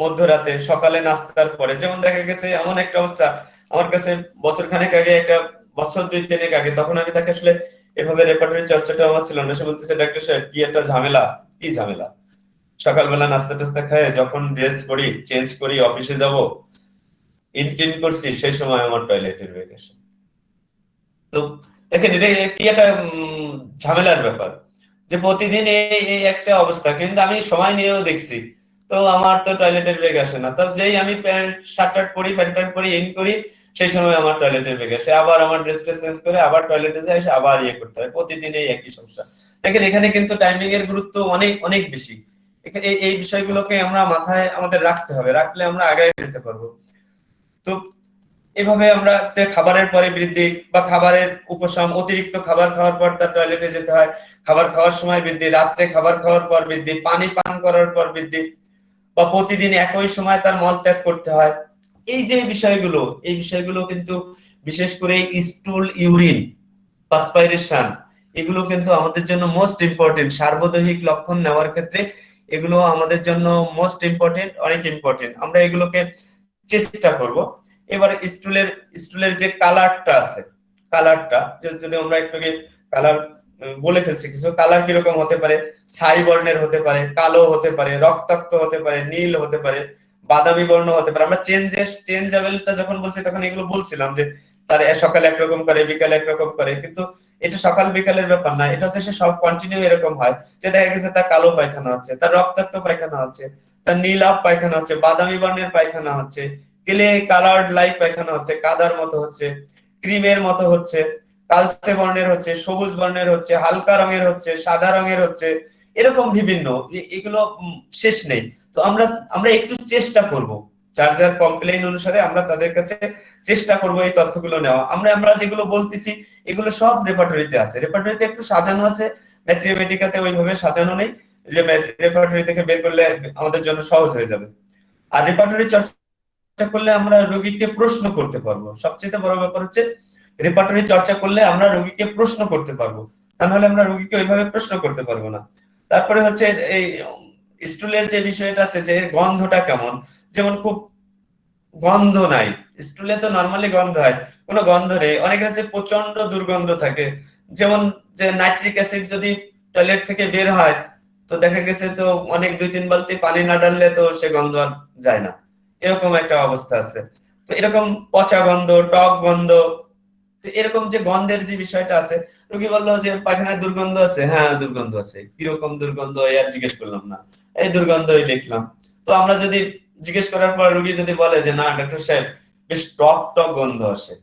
মধ্যরাতে সকালে নাস্তার পরে, যেমন দেখা গেছে এমন একটা অবস্থা, আমার কাছে বছরখানেক আগে, একটা বছর 2-3 আগে, তখন আমি তাকে আসলে এভাবে রেপার্টরি চর্চাটা আমার ছিল না, সে বলতেছে ডাক্তার সাহেব কি একটা ঝামেলা, কি ঝামেলা, সকালবেলা নাস্তা টাস্তা খায় যখন ড্রেস করি, চেঞ্জ করি, অফিসে যাব, ইনটিন করছি, সেই সময় আমার টয়লেটের হয়ে গেছে। তো দেখেন এটা কি একটা ঝামেলার ব্যাপার, যে প্রতিদিন এই একটা অবস্থা, কিন্তু আমি সময় নিয়েও দেখছি, তো আমার তো টয়লেটের বেগ আসে না। তো যেই আমি শার্ট পরি, প্যান্ট পরি, ইন করি, সেই সময় আমার টয়লেটের বেগ আসে, আবার আমার ড্রেসটা চেঞ্জ করে আবার টয়লেটে যাই, এসে আবার করতে হয়, প্রতিদিন এই একই সমস্যা। দেখেন এখানে কিন্তু টাইমিং এর গুরুত্ব অনেক অনেক বেশি। এই বিষয়গুলোকে আমরা মাথায় আমাদের রাখতে হবে, রাখলে আমরা আগায় যেতে পারবো। তো এভাবে আমরা খাবারের পরে বৃদ্ধি, বা খাবারের উপশম, অতিরিক্ত খাবার খাওয়ার পর তার টয়লেটে যেতে হয়, খাবার খাওয়ার সময় বৃদ্ধি, রাত্রে খাবার খাওয়ার পর বৃদ্ধি, পানি পান করার পর বৃদ্ধি, বা প্রতিদিন একই সময় তার মল ত্যাগ করতে হয়। এই যে বিষয়গুলো কিন্তু বিশেষ করে স্টুল, ইউরিন, পাসপাইরেশন, এগুলো কিন্তু আমাদের জন্য মোস্ট ইম্পর্টেন্ট। সার্বদৈহিক লক্ষণ নেওয়ার ক্ষেত্রে এগুলো আমাদের জন্য মোস্ট ইম্পর্টেন্ট, অনেক ইম্পর্টেন্ট। আমরা এগুলোকে চেষ্টা করব। এবার স্টুলের যে কালারটা আছে, কালারটা যদি আমরা একটু কালার বলে ফেলছি, কিছু কালার কিরকম হতে পারে, ছাই বর্ণের হতে পারে, কালো হতে পারে, রক্তাক্ত হতে পারে, নীল হতে পারে, বাদামি বর্ণ হতে পারে। আমরা চেঞ্জেবলটা যখন বলছি তখন এগুলো বলছিলাম যে তার সকালে একরকম করে, বিকালে একরকম করে, কিন্তু এটা সকাল বিকালের ব্যাপার না, এটা হচ্ছে সে সব কন্টিনিউ এরকম হয়, যে দেখা গেছে তার কালো পায়খানা হচ্ছে, তার রক্তাক্ত পায়খানা হচ্ছে, তার নীলাভ পায়খানা হচ্ছে, বাদামি বর্ণের পায়খানা হচ্ছে, ক্লে কালার্ড লাইট পায়খানা হচ্ছে, কাদার মতো হচ্ছে, ক্রিমের মতো হচ্ছে, কালচে বর্ণের হচ্ছে, সবুজ বর্ণের হচ্ছে, হালকা রঙের হচ্ছে, সাদা রঙের হচ্ছে, এরকম বিভিন্ন, এগুলো শেষ নেই। তো আমরা একটু চেষ্টা করব, যার কমপ্লেইন অনুসারে আমরা তাদের কাছে চেষ্টা করব এই তথ্যগুলো নেওয়া। আমরা যেগুলো বলতেছি এগুলো সব রেপার্টরিতে আছে, রেপার্টরিতে একটু সাজানো আছে, ম্যাথমেটিকাতে ওইভাবে সাজানো নেই, যে রেপার্টরি থেকে বের করলে আমাদের জন্য সহজ হয়ে যাবে। আর রেপার্টরি চর্চা করলে আমরা রোগীকে প্রশ্ন করতে পারবো, সবচেয়ে বড় ব্যাপার হচ্ছে রেপার্টরি চর্চা করলে আমরা রোগীকে প্রশ্ন করতে পারবো, তা নাহলে আমরা রোগীকে ওইভাবে প্রশ্ন করতে পারবো না। তারপরে হচ্ছে এই স্টুলের যে বিষয়টা আছে, যে গন্ধটা কেমন, যেমন খুব গন্ধ নাই, স্টুলে তো নরমালি গন্ধ হয়, কোনো গন্ধ নেই, অনেকের কাছে প্রচন্ড দুর্গন্ধ থাকে, যেমন যে নাইট্রিক অ্যাসিড যদি টয়লেট থেকে বের হয়, তো দেখা গেছে তো অনেক 2-3 বালতি পানি না ডাললে তো সে গন্ধ আর যায় না, এরকম একটা অবস্থা আছে। তো এরকম পচা গন্ধ, টক গন্ধ, তো এরকম যে গন্ধের যে বিষয়টা আছে, রোগী বললো যে পায়খানায় দুর্গন্ধ আছে, হ্যাঁ দুর্গন্ধ আছে, কিরকম দুর্গন্ধ আর জিজ্ঞেস করলাম না, এই দুর্গন্ধই লিখলাম। তো আমরা যদি জিজ্ঞেস করার পর রোগী যদি বলে যে না ডাক্তার সাহেব বেশ টক টক গন্ধ আসে,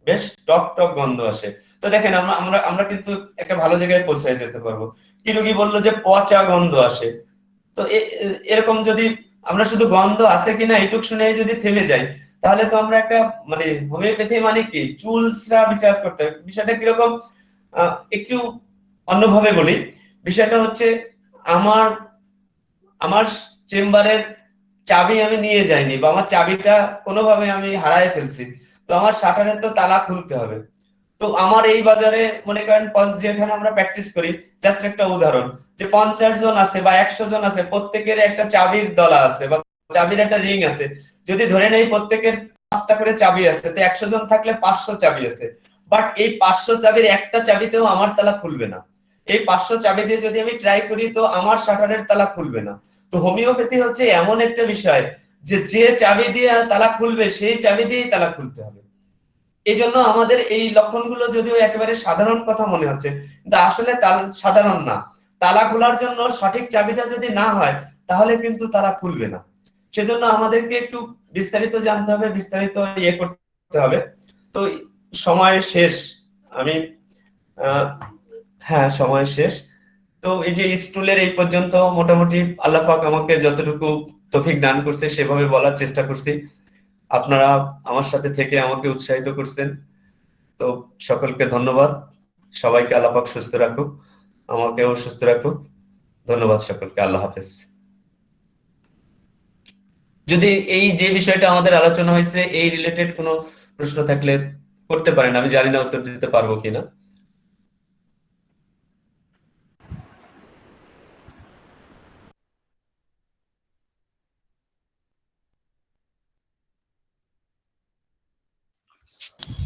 বেশ টক টক গন্ধ আসে, তো দেখেন আমরা কিন্তু একটা ভালো জায়গায় পৌঁছায় যেতে পারবো। কি রোগী বললো যে পচা গন্ধ আসে, তো এরকম যদি আমরা শুধু গন্ধ আছে কিনা এইটুক শুনে যদি থেমে যাই, তাহলে তো আমরা একটা মানে হোমিওপ্যাথি মানে কি চুলসরা বিচার করতে হবে। বিষয়টা কিরকম, একটু অন্যভাবে বলি, বিষয়টা হচ্ছে আমার চেম্বারের চাবি আমি নিয়ে যাইনি, বা আমার চাবিটা কোনোভাবে আমি হারায় ফেলছি, তো আমার শাটারের তো তালা খুলতে হবে। তো আমার এই বাজারে মনে করেন যেখানে আমরা প্র্যাকটিস করি, জাস্ট একটা উদাহরণ, যে 50 জন আছে বা 100 জন আছে, প্রত্যেকের একটা চাবির দলা আছে বা চাবির একটা রিং আছে, যদি ধরে নেই প্রত্যেকের 5টা করে চাবি আছে, তো 100 জন থাকলে 500 চাবি আছে, বাট এই 500 চাবির একটা চাবিতেও আমার তালা খুলবে না। এই 500 চাবি দিয়ে যদি আমি ট্রাই করি, তো আমার শাটারের তালা খুলবে না। তো হোমিওপ্যাথি হচ্ছে এমন একটা বিষয়, যে চাবি দিয়ে তালা খুলবে সেই চাবি দিয়েই তালা খুলতে হবে। এই জন্য আমাদের এই লক্ষণগুলো যদিও একেবারে সাধারণ কথা মনে হচ্ছে, কিন্তু আসলে সাধারণ না। তালা খোলার জন্য সঠিক চাবিটা যদি না হয়, তাহলে কিন্তু তালা খুলবে না। সেজন্য আমাদেরকে একটু বিস্তারিত জানতে হবে, বিস্তারিত করতে হবে। তো সময় শেষ, আমি হ্যাঁ সময় শেষ। তো এই যে স্টুলের এই পর্যন্ত মোটামুটি আল্লাহ পাক আমাকে যতটুকু তৌফিক দান করছে সেভাবে বলার চেষ্টা করছি। আপনারা আমার সাথে থেকে আমাকে উৎসাহিত করছেন, তো সকলকে ধন্যবাদ। সবাইকে আল্লাহ পাক সুস্থ রাখুক, আমাকেও সুস্থ রাখুক। ধন্যবাদ সকলকে, আল্লাহ হাফেজ। যদি এই যে বিষয়টা আমাদের আলোচনা হয়েছে এই রিলেটেড কোনো প্রশ্ন থাকলে করতে পারেন, আমি জানি না উত্তর দিতে পারবো কিনা।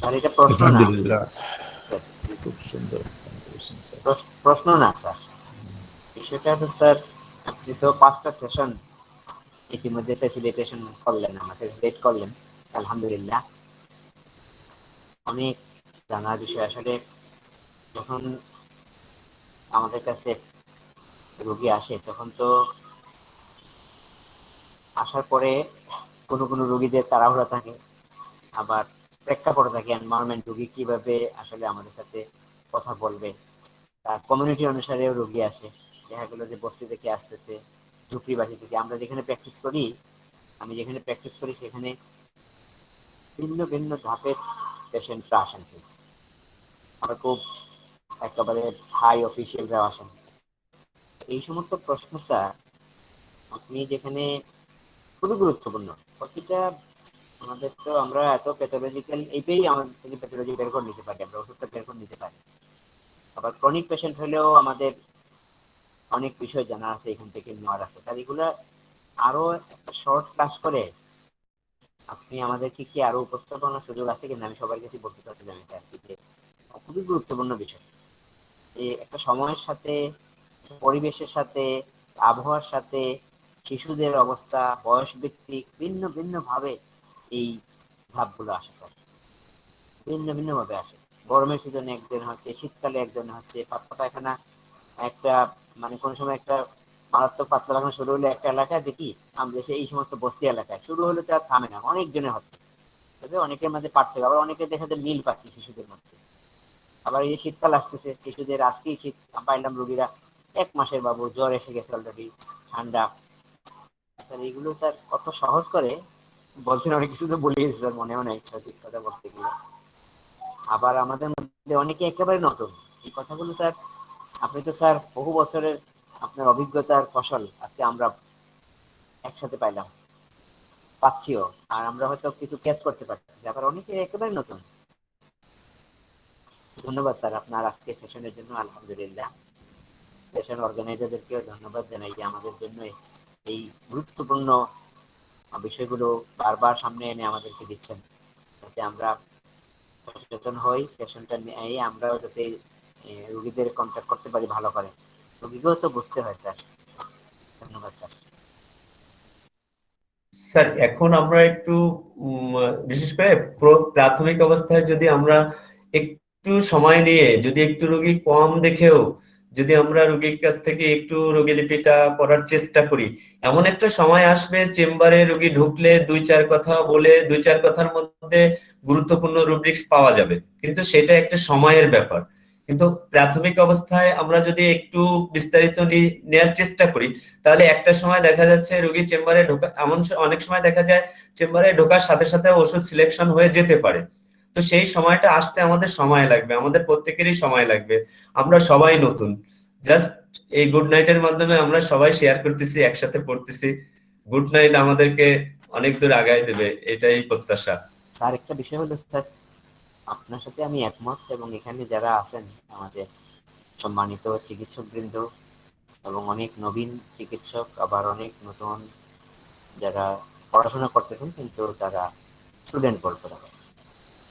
আর এটা প্রশ্ন না, আলহামদুলিল্লাহ, খুব সুন্দর প্রশ্ন না স্যার, বিষয়টা হচ্ছে স্যার আপনি তো 5টা সেশন ইতিমধ্যে ফেসিলিটেশন করলেন, আমাকে ফেসিলিটেট করলেন, আলহামদুলিল্লাহ। অনেক জানার বিষয়। আসলে যখন আমাদের কাছে রোগী আসে তখন তো আসার পরে কোনো রোগীদের তাড়াহুড়া থাকে, আবার প্রেক্ষাপটে থাকে এনভায়রনমেন্ট, রোগী কিভাবে আসলে আমাদের সাথে কথা বলবে, তার কমিউনিটি অনুসারেও রোগী আসে। দেখা গেলো যে বস্তি থেকে আসতেছে, ঝুপড়িবাসী থেকে। আমরা যেখানে প্র্যাকটিস করি, আমি যেখানে প্র্যাকটিস করি সেখানে ভিন্ন ভিন্ন ধাপের পেশেন্টরা আসেন। আমরা খুব একেবারে হাই অফিসিয়ালরা আসেন। এই সমস্ত প্রশ্ন স্যার আপনি যেখানে খুবই গুরুত্বপূর্ণ। প্রতিটা আমাদের তো আমরা এত প্যাথোলজিক্যাল এইটাই আমাদের থেকে প্যাথোলজি বের করে নিতে পারি, আমরা ওষুধটা বের করে নিতে পারি। আবার ক্রনিক পেশেন্ট হলেও আমাদের অনেক বিষয় জানা আছে, এখান থেকে নেওয়ার আছে। তার এগুলো আরো একটা শর্ট ক্লাস করে আপনি আমাদেরকে কি আরো উপস্থাপনার সুযোগ আছে কিনা, আমি সবার কাছে বলতে চাচ্ছিলাম এটা আর কি, যে খুবই গুরুত্বপূর্ণ বিষয়। এই একটা সময়ের সাথে, পরিবেশের সাথে, আবহাওয়ার সাথে, শিশুদের অবস্থা, বয়স ভিত্তিক ভিন্ন ভিন্ন ভাবে এই ধাপগুলো আসে স্যার, ভিন্ন ভিন্ন ভাবে আসে। গরমের সিজনে একজন হচ্ছে, শীতকালে একজন হচ্ছে। পাতলা পায়খানা একটা মানে কোন সময় একটা মারাত্মক পাতলা পায়খানা শুরু হলে একটা এলাকায় দেখি আমাদের এই সমস্ত বস্তি এলাকায় শুরু হলে তো আর থামে না, অনেকজনের হচ্ছে। তবে অনেকের মধ্যে পার্থক্য, আবার অনেকে দেখা যায় মিল পাচ্ছি শিশুদের মধ্যে। আবার এই শীতকাল আসতেছে, শিশুদের আজকেই শীত পাইলাম রোগীরা 1 মাসের বাবু, জ্বর এসে গেছে অলরেডি, ঠান্ডা। স্যার এগুলো স্যার কত সহজ করে বলছেন, অনেক কিছু তো বলিয়েছি স্যার, মনেও নেই সঠিক কথা বলতে গেলে। আবার আমাদের মধ্যে অনেকে একেবারে নতুন। এই কথাগুলো স্যার আপনি তো স্যার বহু বছরের আপনার অভিজ্ঞতার ফসল আজকে আমরা একসাথে পাইলাম, পাচ্ছিও। আর আমরা হয়তো কিছু ক্যাচ করতে পারছি, আবার অনেকে একেবারে নতুন। ধন্যবাদ স্যার আপনার আজকে সেশনের জন্য। আলহামদুলিল্লাহ, সেশন অর্গানাইজারদেরকেও ধন্যবাদ জানাই যে আমাদের জন্য এই গুরুত্বপূর্ণ বিষয়গুলো বারবার সামনে এনে আমাদেরকে দিচ্ছেন, যাতে আমরা সচেতন হই, সেশনটা নিয়ে আমরাও যাতে রোগীদের কন্ট্যাক্ট করতে পারি ভালো করে। রোগীকেও তো বুঝতে হয় স্যার। ধন্যবাদ স্যার। স্যার এখন আমরা একটু বিশেষ করে প্রাথমিক অবস্থায় যদি আমরা একটু সময় নিয়ে, যদি একটু রোগী কম দেখেও যদি আমরা রোগীর কাছ থেকে একটু রোগীলিপিটা করার চেষ্টা করি, এমন একটা সময় আসবে চেম্বারে রোগী ঢুকলে 2-4 কথা বলে 2-4 কথার মধ্যে গুরুত্বপূর্ণ রুব্রিক্স পাওয়া যাবে, কিন্তু সেটা একটা সময়ের ব্যাপার। কিন্তু প্রাথমিক অবস্থায় আমরা যদি একটু বিস্তারিত নেওয়ার চেষ্টা করি, তাহলে একটা সময় দেখা যাচ্ছে রোগী চেম্বারে ঢোকা, এমন অনেক সময় দেখা যায় চেম্বারে ঢোকার সাথে সাথে ওষুধ সিলেকশন হয়ে যেতে পারে। তো সেই সময়টা আসতে আমাদের সময় লাগবে, আমাদের প্রত্যেকেরই সময় লাগবে। আমরা সবাই নতুন, জাস্ট এই গুড নাইটের মাধ্যমে আমরা সবাই শেয়ার করতেছি, একসাথে পড়তেছি। গুড নাইট আমাদেরকে অনেক দূর আগায় দেবে, এটাই প্রত্যাশা। স্যার একটা বিষয় হলো স্যার, আপনার সাথে আমি একমত, এবং এখানে যারা আছেন আমাদের সম্মানিত চিকিৎসক বৃন্দ এবং অনেক নবীন চিকিৎসক, আবার অনেক নতুন যারা পড়াশোনা করতেছেন কিন্তু তারা স্টুডেন্ট বলতে পারে,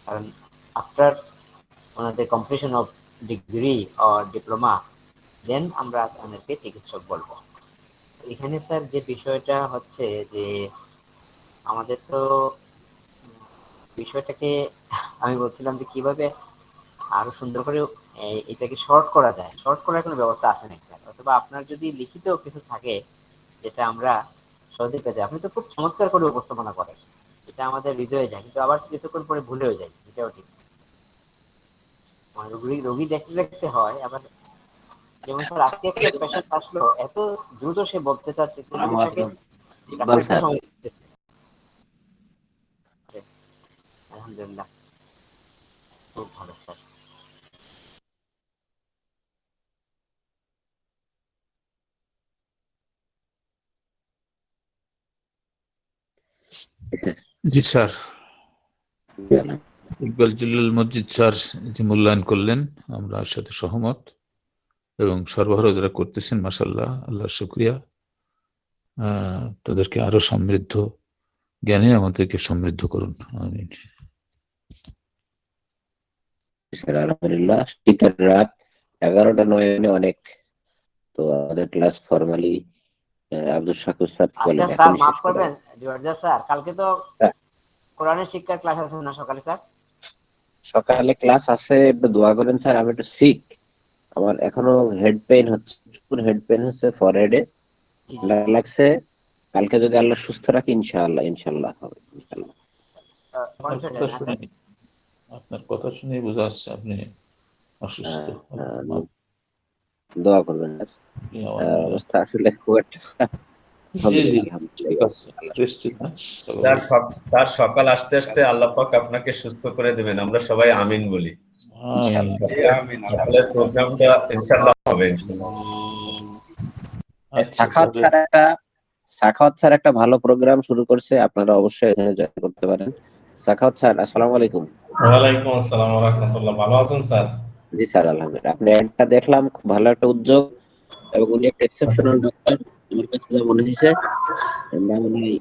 কারণ আফটার ওনাদের completion of degree or diploma then আমরা ওনাদেরকে চিকিৎসক বলবো। এখানে স্যার যে বিষয়টা হচ্ছে যে আমাদের তো বিষয়টাকে আমি বলছিলাম যে কিভাবে আরো সুন্দর করে এটাকে শর্ট করা যায়। শর্ট করার কোনো ব্যবস্থা আছে নাকি স্যার, অথবা আপনার যদি লিখিত কিছু থাকে যেটা আমরা সহজে পেতে। আপনি তো খুব চমৎকার করে উপস্থাপনা করেন, এটা আমাদের হৃদয়ে যায়, কিন্তু আবার কিছুক্ষণ পরে ভুলেও যায়, এটাও ঠিক। মানে রোগী দেখতে দেখতে হয় আবার। যেমন স্যার আজকে একটা পেশেন্ট আসলো, এত দ্রুত সে বলতে চাচ্ছে, কিন্তু তাকে ইকবাল স্যার, আলহামদুলিল্লাহ খুব ভালো স্যার। জি স্যার, ইকবাল জুল্লুল মসজিদ স্যার যে মূল্যায়ন করলেন, আমরা এর সাথে সহমত, এবং সরবরাহ যারা করতেছেন মাশাআল্লাহ, আল্লাহর শুকরিয়া। তাদেরকে আরো সমৃদ্ধ জ্ঞানে আমাদেরকে সমৃদ্ধ করুন, আমিন। আলহামদুলিল্লাহ, শীতের রাত 11:09 অনেক। তো আমাদের class formally Abdul Shakur sir বলেন। আচ্ছা স্যার মাফ করবেন জুয়ার্জা স্যার, কালকে তো কোরআনের শিক্ষার ক্লাস আছে না সকালে স্যার? সকালে ক্লাস আছে, একটু দোয়া করেন স্যার। আমি একটু সিক, আমার এখনো হেড পেইন হচ্ছে, হেড পেইন হচ্ছে, ফরহেডে লাগছে। কালকে যদি আল্লাহ সুস্থ রাখে ইনশাআল্লাহ হবে ইনশাআল্লাহ। আপনার কথা শুনে বোঝা যাচ্ছে আপনি অসুস্থ। দোয়া করবেন অবস্থা আসলে খুব একটা। তার সকাল আসতে আসতে আল্লাহ পাক আপনাকে সুস্থ করে দেবেন, আমরা সবাই আমিন বলি। সকালের প্রোগ্রামটা ইনশাআল্লাহ হবে। সাখাওয়াত স্যার একটা ভালো প্রোগ্রাম শুরু করছে, আপনারা অবশ্যই এখানে জয়েন করতে পারেন। সাখাওয়াত স্যার, আসসালামু আলাইকুম। ওয়ালাইকুম আসসালাম ওয়া রাহমাতুল্লাহ। ভালো আছেন স্যার? জি স্যার, আলহামদুলিল্লাহ। আপনি অ্যাডটা দেখলাম, খুব ভালো একটা উদ্যোগ, এবং উনি একটা এক্সেপশনাল ডক্টর। আমার কাছে যা মনে হয়েছে, আমরা মনে হয়